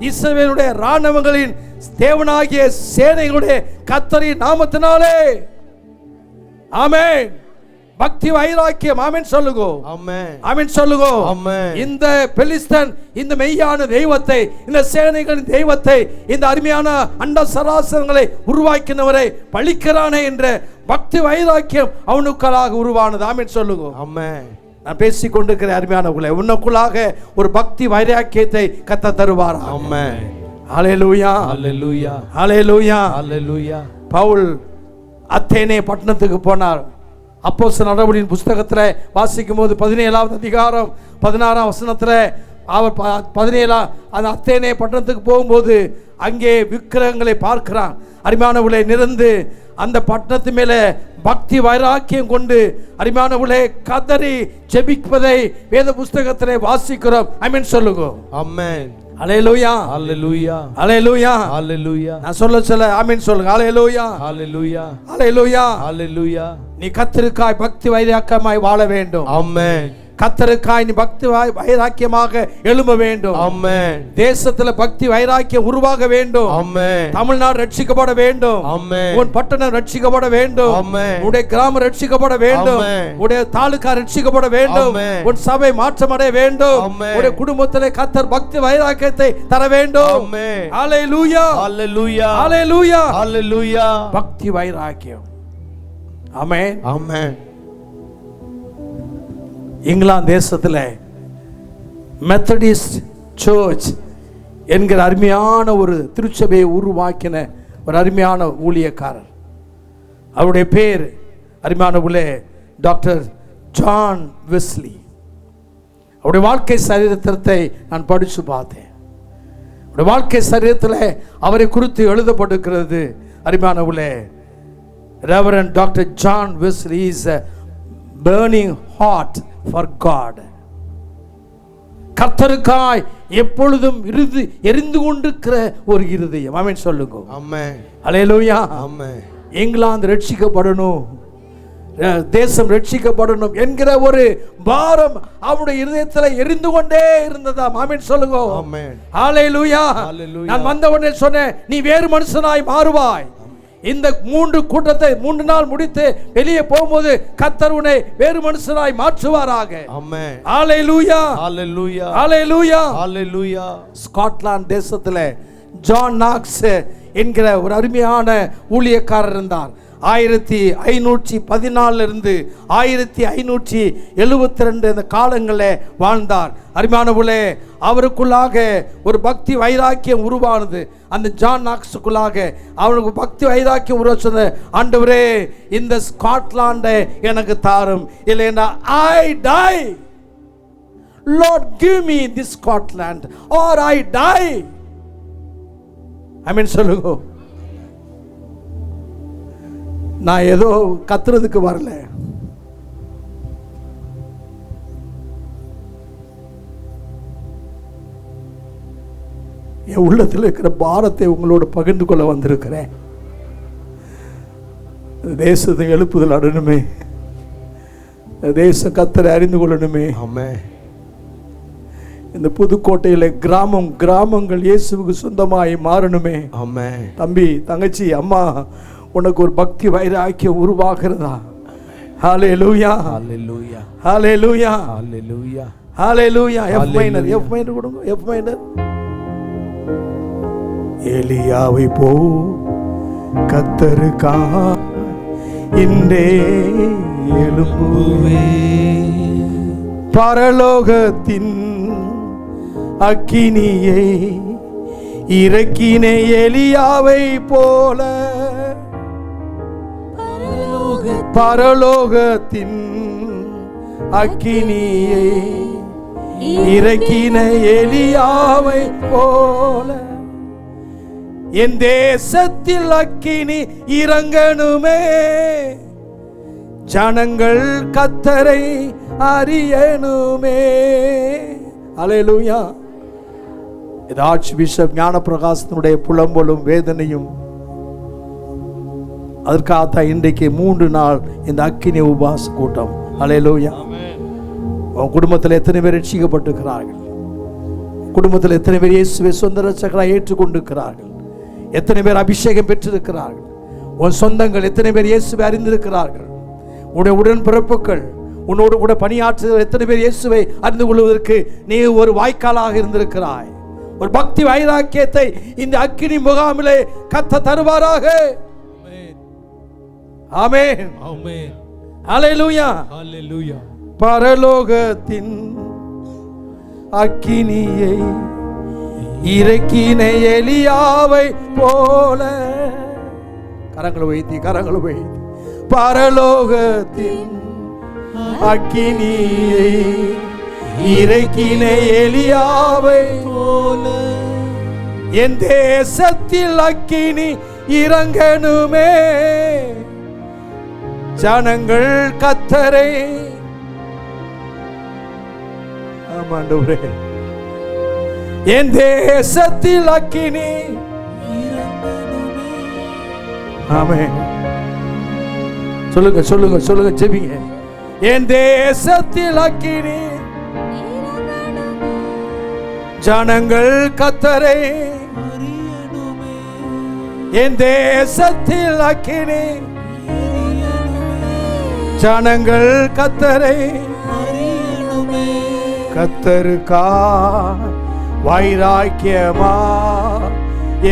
இஸ்ரவேலுடைய இராணுவங்களின் தேவனாகிய சேனைகளுடைய கர்த்தரின் நாமத்தினாலே. ஆமென். பக்தி வைராக்கியம். ஆமென் சொல்லுங்க. ஆமென். ஆமென் சொல்லுங்க. ஆமென். இந்த பெலிஸ்தன் இந்த மெய்யான தெய்வத்தை, இந்த சேனைகளின் தெய்வத்தை, இந்த அருமையான அண்ட சராசரங்களை உருவாக்கினவரை பழிக்கிறானே என்ற பக்தி வைராக்கியம் அவனுக்குள்ளாக உருவானது. ஆமென் சொல்லுங்க. ஆமென். நான் பேசிக் கொண்டிருக்கிற அருமையானவர்களே, உனக்குள்ளாக ஒரு பக்தி வைராக்கியத்தை கர்த்தர் தருவார். ஆமென். ஹல்லேலூயா. ஹல்லேலூயா. ஹல்லேலூயா. ஹல்லேலூயா. பவுல் அத்தேனே பட்டணத்துக்கு போனார். அப்போஸ்தலர் நடவடிக்கையின் புஸ்தகத்தில் வாசிக்கும் போது 17ஆவது அதிகாரம் 16ஆம் வசனத்தில் அவர் 17 அந்த அத்தேனே பட்டணத்துக்கு போகும்போது அங்கே விக்கிரகங்களை பார்க்கிறான். அருமையானவர்களே, நிறந்து அந்த பட்டணத்து மேலே பக்தி வைராக்கியம் கொண்டு அருமையானவர்களே கதறி ஜெபிப்பதை வேத புஸ்தகத்திலே வாசிக்கிறோம். ஆமென் சொல்லுங்க. ஆமென். ஹல்லேலூயா. ஹல்லேலூயா. ஹல்லேலூயா. ஹல்லேலூயா. நான் சொல்ல ஆமென் சொல்லுங்க. ஹல்லேலூயா. ஹல்லேலூயா. ஹல்லேலூயா. ஹல்லேலூயா. நீ கர்த்தருக்காய் பக்தி வைராக்கியமாய் வாழ வேண்டும். ஆமென். கர்த்தருக்காய் நீ பக்தி வைராக்கியமாக எழும்ப வேண்டும். ஆமென். தேசத்துல பக்தி வைராக்கியம் உருவாக வேண்டும். ஆமென். தமிழ்நாடு ரட்சிக்கப்பட வேண்டும். ஆமென். உன் பட்டணம் ரட்சிக்கப்பட வேண்டும். ஆமென். உன்னுடைய கிராமம் ரட்சிக்கப்பட வேண்டும். உன்னுடைய தாலுகா ரட்சிக்கப்பட வேண்டும். உன் சபை மாற்றமடைய வேண்டும். உன்னுடைய குடும்பத்திலே கர்த்தர் பக்தி வைராக்கியத்தை தர வேண்டும். ஆமென். ஹல்லேலூயா. ஹல்லேலூயா. ஹல்லேலூயா. ஹல்லேலூயா. பக்தி வைராக்கியம். ஆமென். ஆமென். இங்கிலாந்து தேசத்தில் மெத்தடிஸ்ட் சர்ச் என்கிற அருமையான ஒரு திருச்சபையை உருவாக்கின ஒரு அருமையான ஊழியக்காரர். அவருடைய பேர் அருமையானவர்களே டாக்டர் ஜான் வெஸ்லி. அவருடைய வாழ்க்கை சரித்திரத்தை நான் படித்து பார்த்தேன். அவருடைய வாழ்க்கை சரித்திரத்தில் அவரை குறித்து எழுதப்பட்டிருக்கிறது. அருமையானவர்களே, reverend doctor John Wesley is a burning heart for God. கர்த்தருக்காய் எப்பொழுதும் எரிந்து கொண்டிருக்கிற ஒரு இருதயம். ஆமென் சொல்லுங்க. ஆமென். ஹல்லேலூயா. ஆமென். இங்கிலாந்து ரட்சிக்கப்படணும், தேசம் ரட்சிக்கப்படணும் என்கிற ஒரு பாரம் அவருடைய இருதயத்தில் எரிந்து கொண்டே இருந்ததா. ஆமென் சொல்லுங்க. ஆமென். ஹல்லேலூயா. நான் வந்த உடனே சொன்னேன், நீ வேறு மனுஷனாய் மாறுவாய். இந்த 3 கூட்டத்தை 3 நாள் முடித்து வெளியே போகும்போது கர்த்தர் உன்னை வேறு மனுஷனாய் மாற்றுவாராக. ஆமென். ஹல்லேலூயா. ஹல்லேலூயா. ஹல்லேலூயா. ஹல்லேலூயா. ஸ்காட்லாந்து தேசத்தில் ஜான் நாக்ஸ் என்கிற ஒரு அருமையான ஊழியக்காரர் இருந்தார். 1514 இருந்து 1572 இந்த காலங்களில் வாழ்ந்தார். அருமையானவர்களே, அவருக்குள்ளாக ஒரு பக்தி வைராக்கியம் உருவானது. அந்த ஜான் நாக்ஸுக்குள்ளாக அவனுக்கு பக்தி வைராக்கியம் உருவாச்சது. ஆண்டவரே, இந்த ஸ்காட்லாண்டை எனக்கு தாரும், இல்லைன்னா I die. Lord give me this Scotland or I die. ஆமென் சொல்லுங்க. நான் ஏதோ கத்துறதுக்கு வரல. என் உள்ளத்தில் இருக்கிற பாரத்தை உங்களோட பகிர்ந்து கொள்ள வந்திருக்கிறேன். தேசத்தை எழுப்புதல் அடணுமே, தேச கத்தரை அறிந்து கொள்ளணுமே. ஆமென். இந்த புதுக்கோட்டையில கிராமங்கள் இயேசுவுக்கு சொந்தமாய் மாறணுமே. ஆமென். தம்பி, தங்கச்சி, அம்மா, உனக்கு ஒரு பக்தி வைராக்கியம் உருவாகிறதா? ஹல்லேலூயா. ஹல்லேலூயா. ஹல்லேலூயா. ஹல்லேலூயா. ஹல்லேலூயா. எஃப் மைனர் கொடுங்க. F minor. எலியாவை போ கர்த்தருக்காய் இன்றே எழும்புவே, பரலோகத்தின் அக்கினியை இறக்கினே எலியாவை போல. பரலோகத்தின் அக்கினியை இறக்கின எலியாவை போல என் தேசத்தில் அக்கினி இறங்கணுமே, ஜனங்கள் கர்த்தரை அறியணுமே. அல்லேலூயா. இது ஆர்ச் பிஷப் ஞானப்பிரகாசத்தினுடைய புலம்பலும் வேதனையும். அதற்காகத்தான் இன்றைக்கு 3 நாள் இந்த அக்கினி உபவாச கூட்டம். அல்லேலூயா. உன் குடும்பத்தில் எத்தனை பேர் ரட்சிக்கப்பட்டிருக்கிறார்கள்? குடும்பத்தில் எத்தனை பேர் இயேசுவை சொந்த ரட்சகராக ஏற்றுக்கொண்டிருக்கிறார்கள்? எத்தனை பேர் அபிஷேகம் பெற்றிருக்கிறார்கள்? உன் சொந்தங்கள் எத்தனை பேர் இயேசுவை அறிந்திருக்கிறார்கள்? உன்னுடைய உடன்பிறப்புகள், உன்னோடு கூட பணியாற்றுகிற எத்தனை பேர் இயேசுவை அறிந்து கொள்வதற்கு நீ ஒரு வாய்க்காலாக இருந்திருக்கிறாய்? ஒரு பக்தி வைராக்கியத்தை இந்த அக்கினி முகாமிலே கர்த்தர் தருவாராக. ஆமென். ஆமென். அல்லேலூயா. ஹalleluya. பரலோகத்தின் அக்கினியை இறக்கின எலியாவை போல. கரங்களை வைத்தி பரலோகத்தின் அக்கினியை இறக்கின எலியாவை போல என் தேசத்தில் அக்கினி இறங்கணுமே. ஜனங்கள் கர்த்தரை, ஆமாண்டவரே, என் தேசத்தில் அக்கினி இறங்கணுமே. ஆமென். சொல்லுங்க சொல்லுங்க சொல்லுங்க, ஜெபிங்க. என் தேசத்தில் அக்கினி, ஜனங்கள் கர்த்தரை அறியணுமே. என் தேசத்தில் அக்கினி, ஜனங்கள் கர்த்தரை அறியணுமே. கர்த்தருக்கா வைராக்கியமா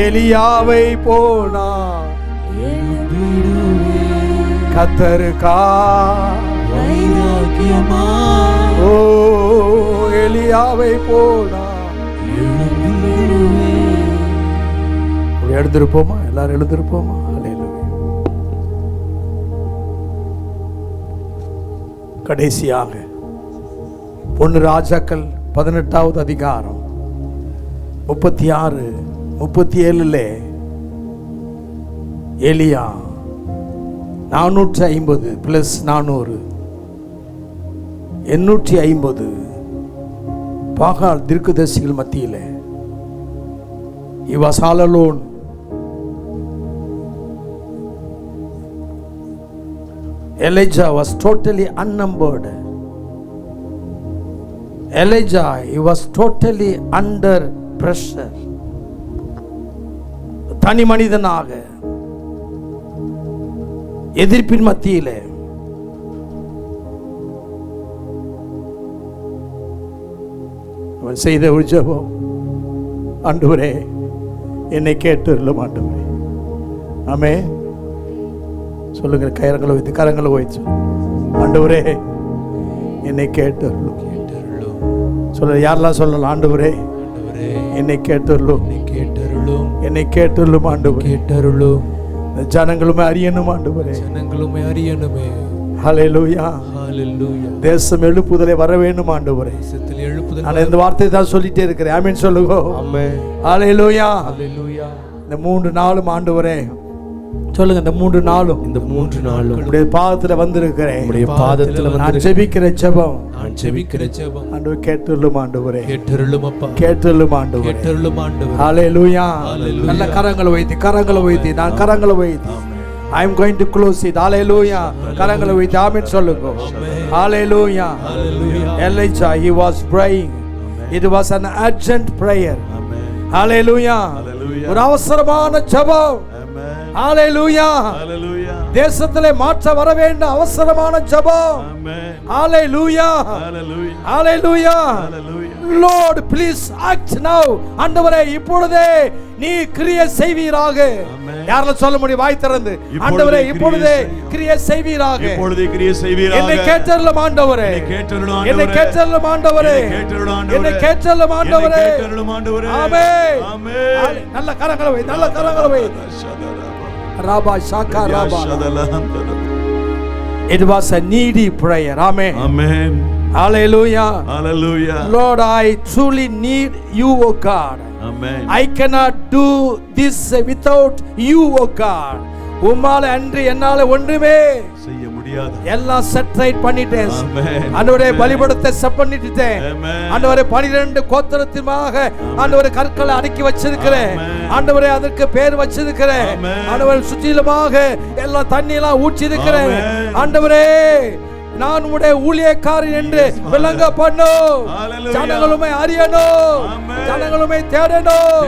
எலியாவை போனா கர்த்தருக்கா வைராக்கியமா ஓ எலியாவை போனா எழுந்திருப்போமா? எல்லாரும் எழுந்திருப்போமா? அல்லேலூயா. கடைசியாக 1 ராஜாக்கள் 18வது அதிகாரம் 36, 37 எலியா 450 பிளஸ் 400 850 பாகால் தீர்க்கதரிசிகள் மத்தியில் he was all alone. Elijah was totally unnumbered. Elijah, he was totally under pressure. தனி மனிதனாக எதிர்ப்பின் மத்தியிலே அவன் செய்த ஒரு ஜெபம், ஆண்டவரே என்னை கேட்டருளும் ஆண்டவரே. ஆமென். சொல்லுங்க, கரங்களை வைத்து ஆண்டவரே என்னை கேட்டருளும். சொல்ல யாரெல்லாம் சொல்லலாம்? ஆண்டவரே என்னை கேட்டருளும், என்னை கேட்டருளும் ஆண்டவரே, கேட்டருளும். ஜனங்களுமே அறியணும் ஆண்டவரே, ஜனங்களுமே அறியணுமே. ஹல்லேலூயா, ஹல்லேலூயா. தேசம் எழுப்புதலை வர வேண்டும் ஆண்டவரே. தேசத்தில் எழுப்புதல். நான் இந்த வார்த்தையை தான் சொல்லிட்டே இருக்கிறேன். ஆமென் சொல்லுங்க. ஆமென். ஹல்லேலூயா, ஹல்லேலூயா. இந்த 3 நாளும் ஆண்டவரே சொல்லுங்க, இந்த 3 நாளும், இந்த 3 நாளும் உம்முடைய பாதத்துல வந்திருக்கிறேன். உம்முடைய பாதத்துல நான் ஜெபிக்கிற ஜெபம், நான் ஜெபிக்கிற ஜெபம் ஆண்டவரே கேட்டருளும் ஆண்டவரே, கேட்டருளும் அப்பா, கேட்டருளும் ஆண்டவரே, கேட்டருளும் ஆண்டவரே. ஹல்லேலூயா. நல்ல கரங்களை வைத்து நான் கரங்களை வைத்து I am going to close it. Hallelujah. கரங்களை வைத்து ஆமென் சொல்லுங்க. Hallelujah. Elijah, he was praying. It was an urgent prayer. Hallelujah. ஒரு அவசரமான ஜெபம். Hallelujah. Hallelujah. தேசத்திலே மாற்றம் வர வேண்டும், அவசரமான ஜெபம். ஆமென். Hallelujah. Hallelujah. Hallelujah. Lord, please act now. ஆண்டவரே இப்பொழுதே நீ கிரியை செய்வீராக. யாரால சொல்ல முடியும்? வாய் திறந்து ஆண்டவரே இப்பொழுதே கிரியை செய்வீராக. இப்பொழுதே கிரியை செய்வீராக. என்னை கேட்டருளும் ஆண்டவரே, என்னை கேட்டருளும் ஆண்டவரே, என்னை கேட்டருளும் ஆண்டவரே. ஆமென். ஆமென். நல்ல கரங்களை வை, நல்ல கரங்களை வை. Rabba Shaka Rabba. It was a needy prayer. Amen. Amen. Hallelujah. Hallelujah. Lord, I truly need you, O God. Amen. I cannot do this without you, O God. உம்மால அன்று என்னால ஒன்றுமே செய்ய முடியாது. முடியாது. எல்லாம் செட்ரைட் பண்ணிட்டேன். ஆமென். ஆண்டவரே பலிபடத்தை செட் பண்ணிட்டேன். ஆமென். ஆண்டவரே 12 கோத்திரத்திற்காக ஆண்டவரே கற்களை அடுக்கி வச்சிருக்கிறேன். ஆண்டவரே அதற்கு பேர் வச்சிருக்கிறேன். ஆண்டவரே சுற்றிலுமாக எல்லாம் தண்ணி எல்லாம் ஊற்றி இருக்கிறேன். ஆண்டவரே நான் உடைய ஊழியக்காரன் என்று விளங்க பண்ணும். ஜனங்களுமே அறியணும், ஜனங்களுமே தேடணும்.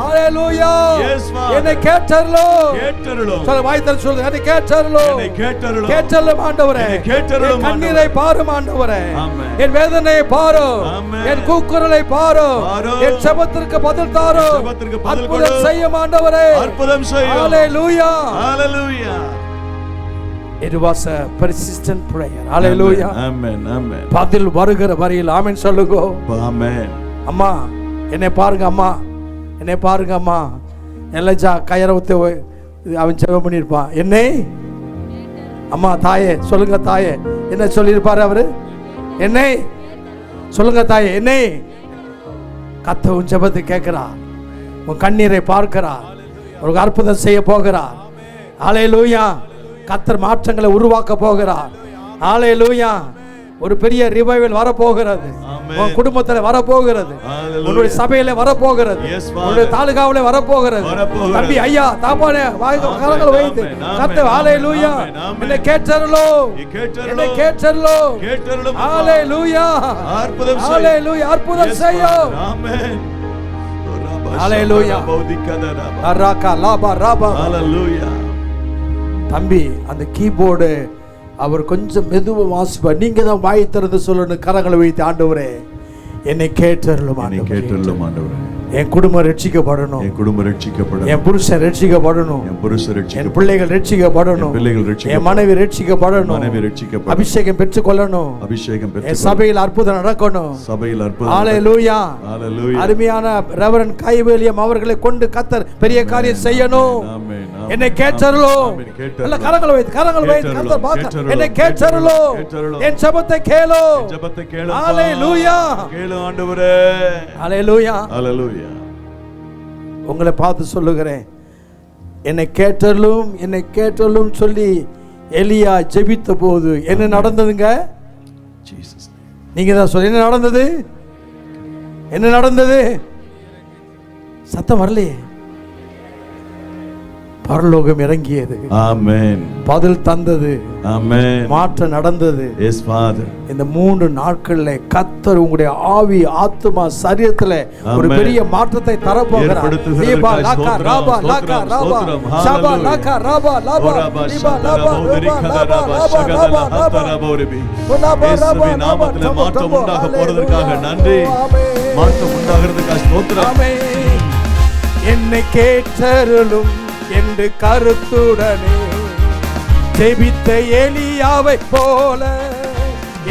ஹalleluya. என்னை கேட்டருளும். சொல்ல வாய்த்தல் சொல்லுங்க. என்னை கேட்டருளும். கேட்டருளும் ஆண்டவரே. என் கண்ணீரை பாரும் ஆண்டவரே. என் வேதனையை பாரும். என் கூக்குரலை பாரும். என் ஜெபத்திற்கு பதில் தாரும். அற்புதம் செய்யும் ஆண்டவரே. அற்புதம் செய்யும். ஹalleluya. ஹalleluya. It was a persistent prayer. Hallelujah. Amen. Amen. பதில் வருகிற வரையில் ஆமென் சொல்லுங்க. Amen. அம்மா என்னை பாருங்க, அம்மா என்னை பாருங்க. அம்மா எல்லஜா கயரவத்தை அவன் ஜெபம் பண்ணியிருப்பான். என்னை அம்மா தாயே சொல்லுங்க. தாயே என்ன சொல்லியிருப்பாரு அவரு? என்னை சொல்லுங்க தாயே. என்னை கத்த உன் ஜெபத்தை கேட்கிறார். உன் கண்ணீரை பார்க்கிறார். ஒரு அற்புதம் செய்ய போகிறார். ஹalleluya. கர்த்தர் மாற்றங்களை உருவாக்க போகிறார். ஹalleluya. ஒரு பெரிய ரிவைவல் வர போகிறது. உன் குடும்பத்துல வர போகிறது. உன்னுடைய சபையில வர போகிறது. உன்னுடைய தாலுகாவில வர போகிறது. தம்பி ஐயா தாப்பானே கரங்களை வைத்து கர்த்தர் ஹalleluya. என்னை கேட்டருளோ. என்னை கேட்டருளோ. ஹalleluya. அற்புதம் ஹalleluya. அற்புதம் செய்யும். ஆமென். ஹalleluya. அரகா லாபா ராபா. ஹalleluya. தம்பி அந்த கீபோர்டு அவர் கொஞ்சம் மெதுவா வாசிப்பார். நீங்க தான் வாய் திறந்து சொல்லணும். கரங்களை வைத்து ஆண்டவரே என்னை கேட்டருளும் ஆண்டவரே. என் குடும்பம் ரட்சிக்கப்படணும். என் குடும்பம் ரட்சிக்கப்படணும். என் புருஷன் ரட்சிக்கப்படணும். என் புருஷன் ரட்சிக்கப்படணும். என் பிள்ளைகள் ரட்சிக்கப்படணும். என் மனைவி ரட்சிக்கப்படணும். அபிஷேகம் பெற்றுக்கொள்ளணும். என் சபையில் அற்புதம் நடக்கணும். ஹalleluya. அருமையான ரெவரண்ட் கைவேலியம் அவர்களை கொண்டு கர்த்தர் பெரிய காரியம் செய்யணும். என்னை கேட்டருளும். நல்ல கரங்களை வைத்து கர்த்தர் பார்க்க. என்னை கேட்டருளும். என் ஜெபத்தை கேளும். ஹalleluya. கேளு ஆண்டவரே. ஹalleluya. ஹalleluya. உங்களை பார்த்து சொல்லுகிறேன். என்னை கேட்டருளும். என்னை கேட்டருளும் சொல்லி எலியா ஜெபித்த போது என்ன நடந்ததுங்க? நீங்க தான் சொல்ல. என்ன நடந்தது? என்ன நடந்தது? சத்தம் வரலையே. பரலோகம் இறங்கியது. ஆமென். பதில் தந்தது. ஆமென். மாற்றம் நடந்தது. Yes father. இந்த 3 நாட்கள்ல கர்த்தர் உங்களுடைய ஆவி ஆத்துமா சரீரத்திலே ஒரு பெரிய மாற்றத்தை தர போகிறார். தீபா லாகா ராபா லாகா ராபா ஷபா லாகா ராபா லாபா தீபா லாபா ராபா லாபா ராபா ராபா ராபோரிபி. இயேசுவின் நாமத்திலே மாற்றம் உண்டாக போறதற்காக நன்றி. மாற்றம் உண்டாகிறதுக்காக ஸ்தோத்திரம். ஆமென். என்னை கேட்டருளும் என்று கருத்துடனே ஜெபித்த எலியாவை போல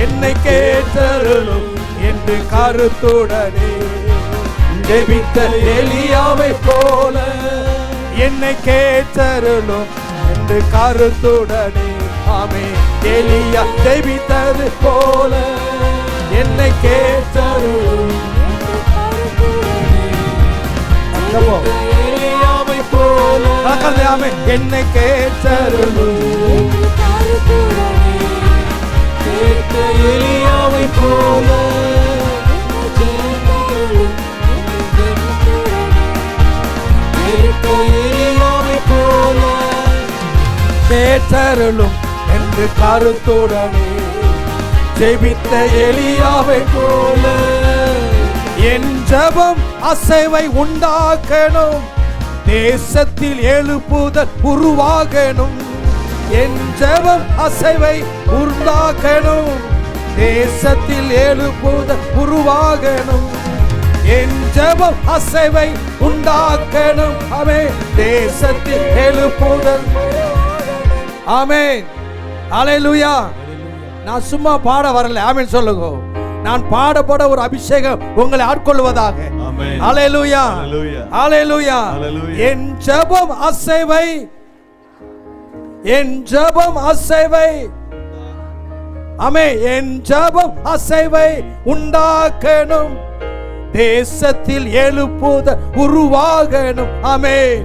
என்னை கேட்டருளும் என்று கருத்துடனே ஜெபித்த எலியாவை போல என்னை கேட்டருளும் என்று கருத்துடனே. ஆமென். எலியா ஜெபித்தது போல என்னை கேட்டருளும். என்னை கேட்டருளும். எலியாவை போல கேட்டருளும் என்று கருத்துடனே ஜெபித்த எலியாவை போல என் ஜெபம் அசைவை உண்டாக்கணும். தேசத்தில் எழுப்புதல் உருவாகணும். என் ஜெபம் அசைவை உண்டாக்கணும். தேசத்தில் எழுப்புதல் உருவாகணும். என் ஜெபம் அசைவை உண்டாக்கணும். ஆமென். தேசத்தில் எழுப்புதல். ஆமென். ஹalleluya. நான் சும்மா பாட வரல. ஆமென் சொல்லுங்க. நான் பாடப்பட ஒரு அபிஷேகம் உங்களை ஆட்கொள்வதாக. ஹalleluya. ஹalleluya. என் ஜெபம் அசைவை என் ஜெபம் அசைவை ஆமென். என் ஜெபம் அசைவை உண்டாக்கணும். தேசத்தில் எழுப்புதல் உருவாகணும். ஆமென்.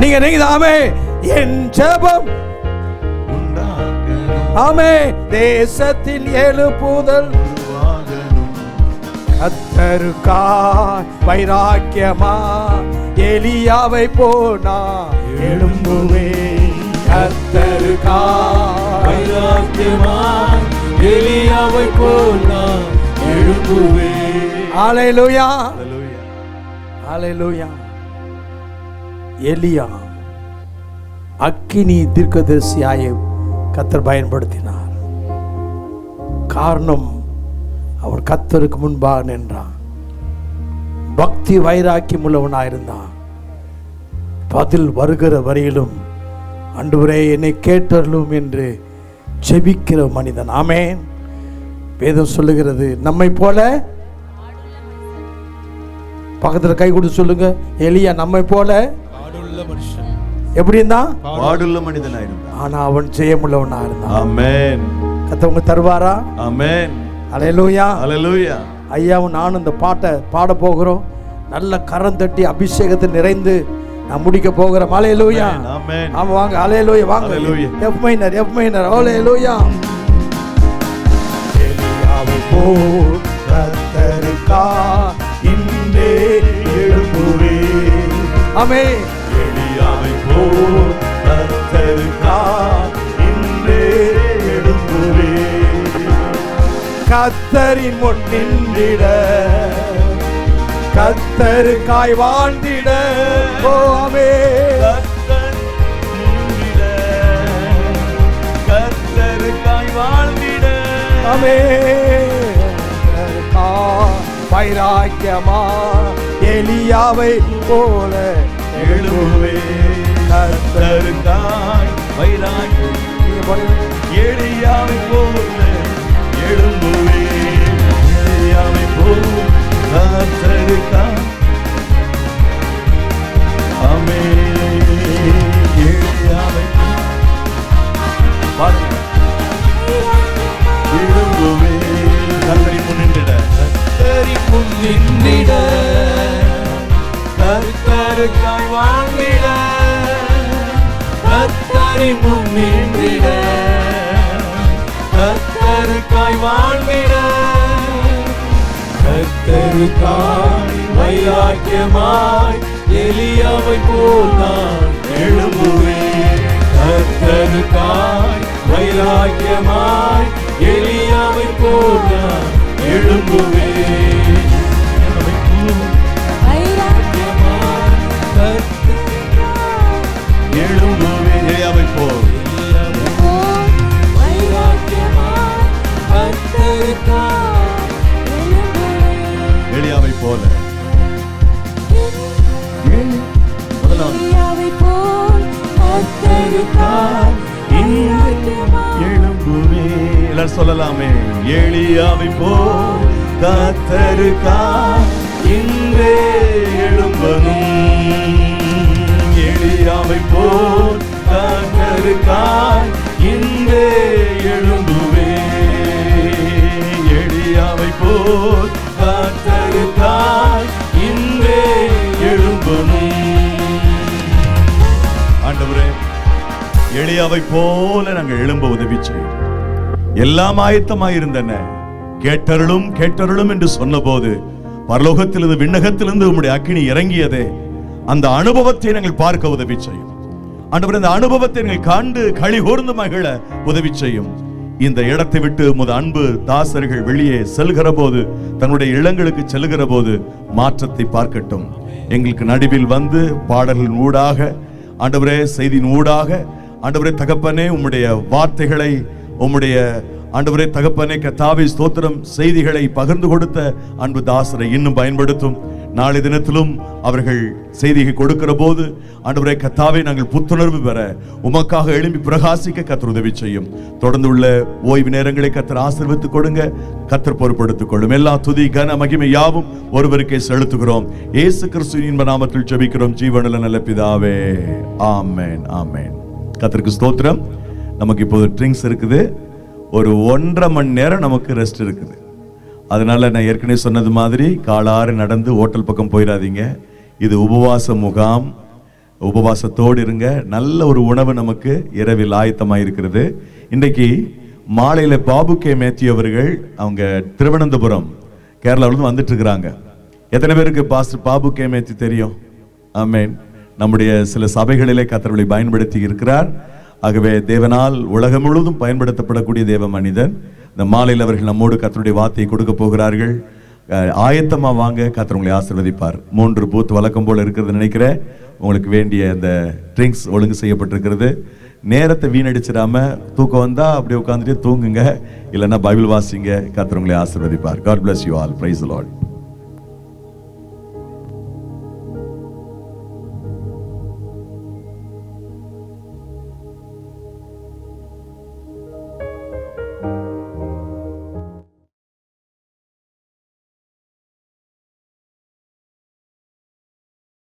நீங்க ஆமே. என் ஜெபம் ஆமே. தேசத்தின் எழுப்புதல் கர்த்தருக்காய் வைராக்கியமா எலியாவை போனா எழும்புவே. கர்த்தருக்காய் வைராக்கியமா எலியாவை போனா எழும்புவே. ஹல்லேலூயா, ஹல்லேலூயா. எலியா அக்கினி தீர்க்கதரிசியாய் கர்த்தர் பயன்படுத்தினார். காரணம், அவர் கர்த்தருக்கு முன்பாக நின்றான். பக்தி வைராக்கியம் உள்ளவனாயிருந்தான். பதில் வருகிற வரையிலும் ஆண்டவரே என்னை கேட்டருளும் என்று ஜெபிக்கிற மனிதன். ஆமென். வேதம் சொல்லுகிறது, நம்மை போல பக்கத்துல கை கொடுத்து சொல்லுங்க, எலியா நம்மை போல பாடுள்ள மனுஷன். எப்படி இருந்தான்? பாடுள்ள மனிதனா இருந்தான். ஆனா அவன் ஜெயமுள்ளவனா இருந்தான். ஆமென். கர்த்தர் தருவாரா? ஆமென். ஹல்லேலூயா, ஹல்லேலூயா. ஐயாவும் நானும் இந்த பாட்டை பாட போகிறோம். நல்ல கரம் தட்டி அபிஷேகத்தை நிறைந்து நான் முடிக்க போகிறோம். ஹல்லேலூயா. ஆமென். ஆமா, வாங்க. ஹல்லேலூயா, வாங்க. ஹல்லேலூயா. F minor, F minor. ஹல்லேலூயா. எலியாவை போல் கர்த்தருக்காய் இன்றே எழும்புவே. ஆமென். எலியாவை போல் கர்த்தருக்காய் இன்றே எழும்புவே. கர்த்தரின் முன் நின்றிட, கர்த்தருக்காய் வாழ்ந்திட. ஓ ஆமென். கர்த்தர் நின்றிட, கர்த்தருக்காய் வாழ்ந்திட. ஆமென். கர்த்தருக்காய் வைராக்கியமா எலியாவை போல எழும்புவே. கர்த்தருக்காய் வைராக்கியம் எலியாவை போல எழும்புவே. எலியாவை போல கர்த்தருக்காய். ஆமென். எலியாவை பாருங்க. எழும்புவே. கர்த்தரின் முன் நின்றிட, கர்த்தரின் முன் நின்றிட, கர்த்தருக்காய் வாழ்ந்திட. கர்த்தரின் முன் நின்றிட, கர்த்தருக்காய் வாழ்ந்திட. கர்த்தருக்காய் வைராக்கியமாய் எலியாவை போல் நான் எழும்புவேன். கர்த்தருக்காய் வைராக்கியமாய் எலியாவை போல் நான் எழும்புவேன். எழும்புவே. எலியாவை போல். எலியாவை போல. எழும்புவே. எல்லாரும் சொல்லலாமே, எலியாவை போல் கர்த்தருக்காய் இன்றே எழும்பனும். எலியாவை போல் கர்த்தருக்காய் இன்றே எழும்புவே. எலியாவை போல் கர்த்தருக்காய் இன்றே எழும்பனும். ஆண்டவரே, எலியாவை போல நாங்கள் எழும்ப உதவி செய்யும். எல்லாம் ஆயத்தமாயிருந்தன. கேட்டருளும் கேட்டருளும் என்று சொன்னபோது பரலோகத்திலிருந்து விண்ணகத்திலிருந்து உம்முடைய அக்கினி இறங்கியதே, அந்த அனுபவத்தை நாங்கள் பார்க்க உதவி செய்யும். ஆண்டவரே, அந்த அனுபவத்தை நாங்கள் கண்டு களி கூர்ந்து மகிழ உதவி செய்யும். இந்த இடத்தை விட்டு உமது அன்பு தாசர்கள் வெளியே செல்கிற போது, தன்னுடைய இல்லங்களுக்கு செல்கிற போது மாற்றத்தை பார்க்கட்டும். எங்களுக்கு நடுவில் வந்து பாடல்களின் ஊடாக, ஆண்டவரே செய்தியின் ஊடாக, ஆண்டவரே தகப்பனே உம்முடைய வார்த்தைகளை, உம்முடைய ஆண்டவரே தகப்பனே கர்த்தாவே ஸ்தோத்திரம் செய்திகளை பகிர்ந்து கொடுத்த அன்பு தாசரை இன்னும் பயன்படுத்தும். நாளை தினத்திலும் அவர்கள் செய்தியை கொடுக்கிற போது ஆண்டவரே கர்த்தாவே நாங்கள் புத்துணர்வு பெற உமக்காக எழும்பி பிரகாசிக்க கர்த்தர் உதவி செய்யும். தொடர்ந்து உள்ள ஓய்வு நேரங்களை கர்த்தர் ஆசீர்வதித்துக் கொடுங்க. கர்த்தர் பொறுப்படுத்திக் கொள்ளும். எல்லா துதி கன மகிமை யாவும் ஒருவருக்கே செலுத்துகிறோம். இயேசு கிறிஸ்துவின் நாமத்தில் ஜெபிக்கிறோம் ஜீவனுள்ள நல்ல பிதாவே. ஆமென், ஆமென். கர்த்தருக்கு ஸ்தோத்திரம். நமக்கு இப்போது ட்ரிங்க்ஸ் இருக்குது. ஒரு 1.5 மணி நேரம் நமக்கு ரெஸ்ட் இருக்குது. அதனால நான் ஏற்கனவே சொன்னது மாதிரி காலாறு நடந்து ஹோட்டல் பக்கம் போயிடாதீங்க. இது உபவாச முகாம். உபவாசத்தோடு இருங்க. நல்ல ஒரு உணவு நமக்கு இரவில் ஆயத்தமாக இருக்கிறது. இன்றைக்கு மாலையில் பாபு கே மேத்யூ அவர்கள் அவங்க திருவனந்தபுரம் கேரளாவிலிருந்து வந்துட்டு இருக்கிறாங்க. எத்தனை பேருக்கு பாஸ்டர் பாபு கே மேத்யூ தெரியும்? ஆமென். நம்முடைய சில சபைகளிலே கர்த்தர்களை பயன்படுத்தி இருக்கிறார். ஆகவே தேவனால் உலகம் முழுவதும் பயன்படுத்தப்படக்கூடிய தேவ மனிதன். இந்த மாலையில் அவர்கள் நம்மோடு கர்த்தருடைய வார்த்தையை கொடுக்க போகிறார்கள். ஆயத்தமா வாங்க, கர்த்தர் உங்களை ஆசீர்வதிப்பார். 3 பூத் வழக்கம் போல இருக்கிறது நினைக்கிறேன். உங்களுக்கு வேண்டிய அந்த ட்ரிங்க்ஸ் ஒழுங்கு செய்யப்பட்டிருக்கிறது. நேரத்தை வீணடிச்சிடாம தூக்கம் வந்தா அப்படியே உட்காந்துட்டு தூங்குங்க, இல்லைன்னா பைபிள் வாசிங்க. கர்த்தர் உங்களை ஆசீர்வதிப்பார். God bless you all. Praise the Lord.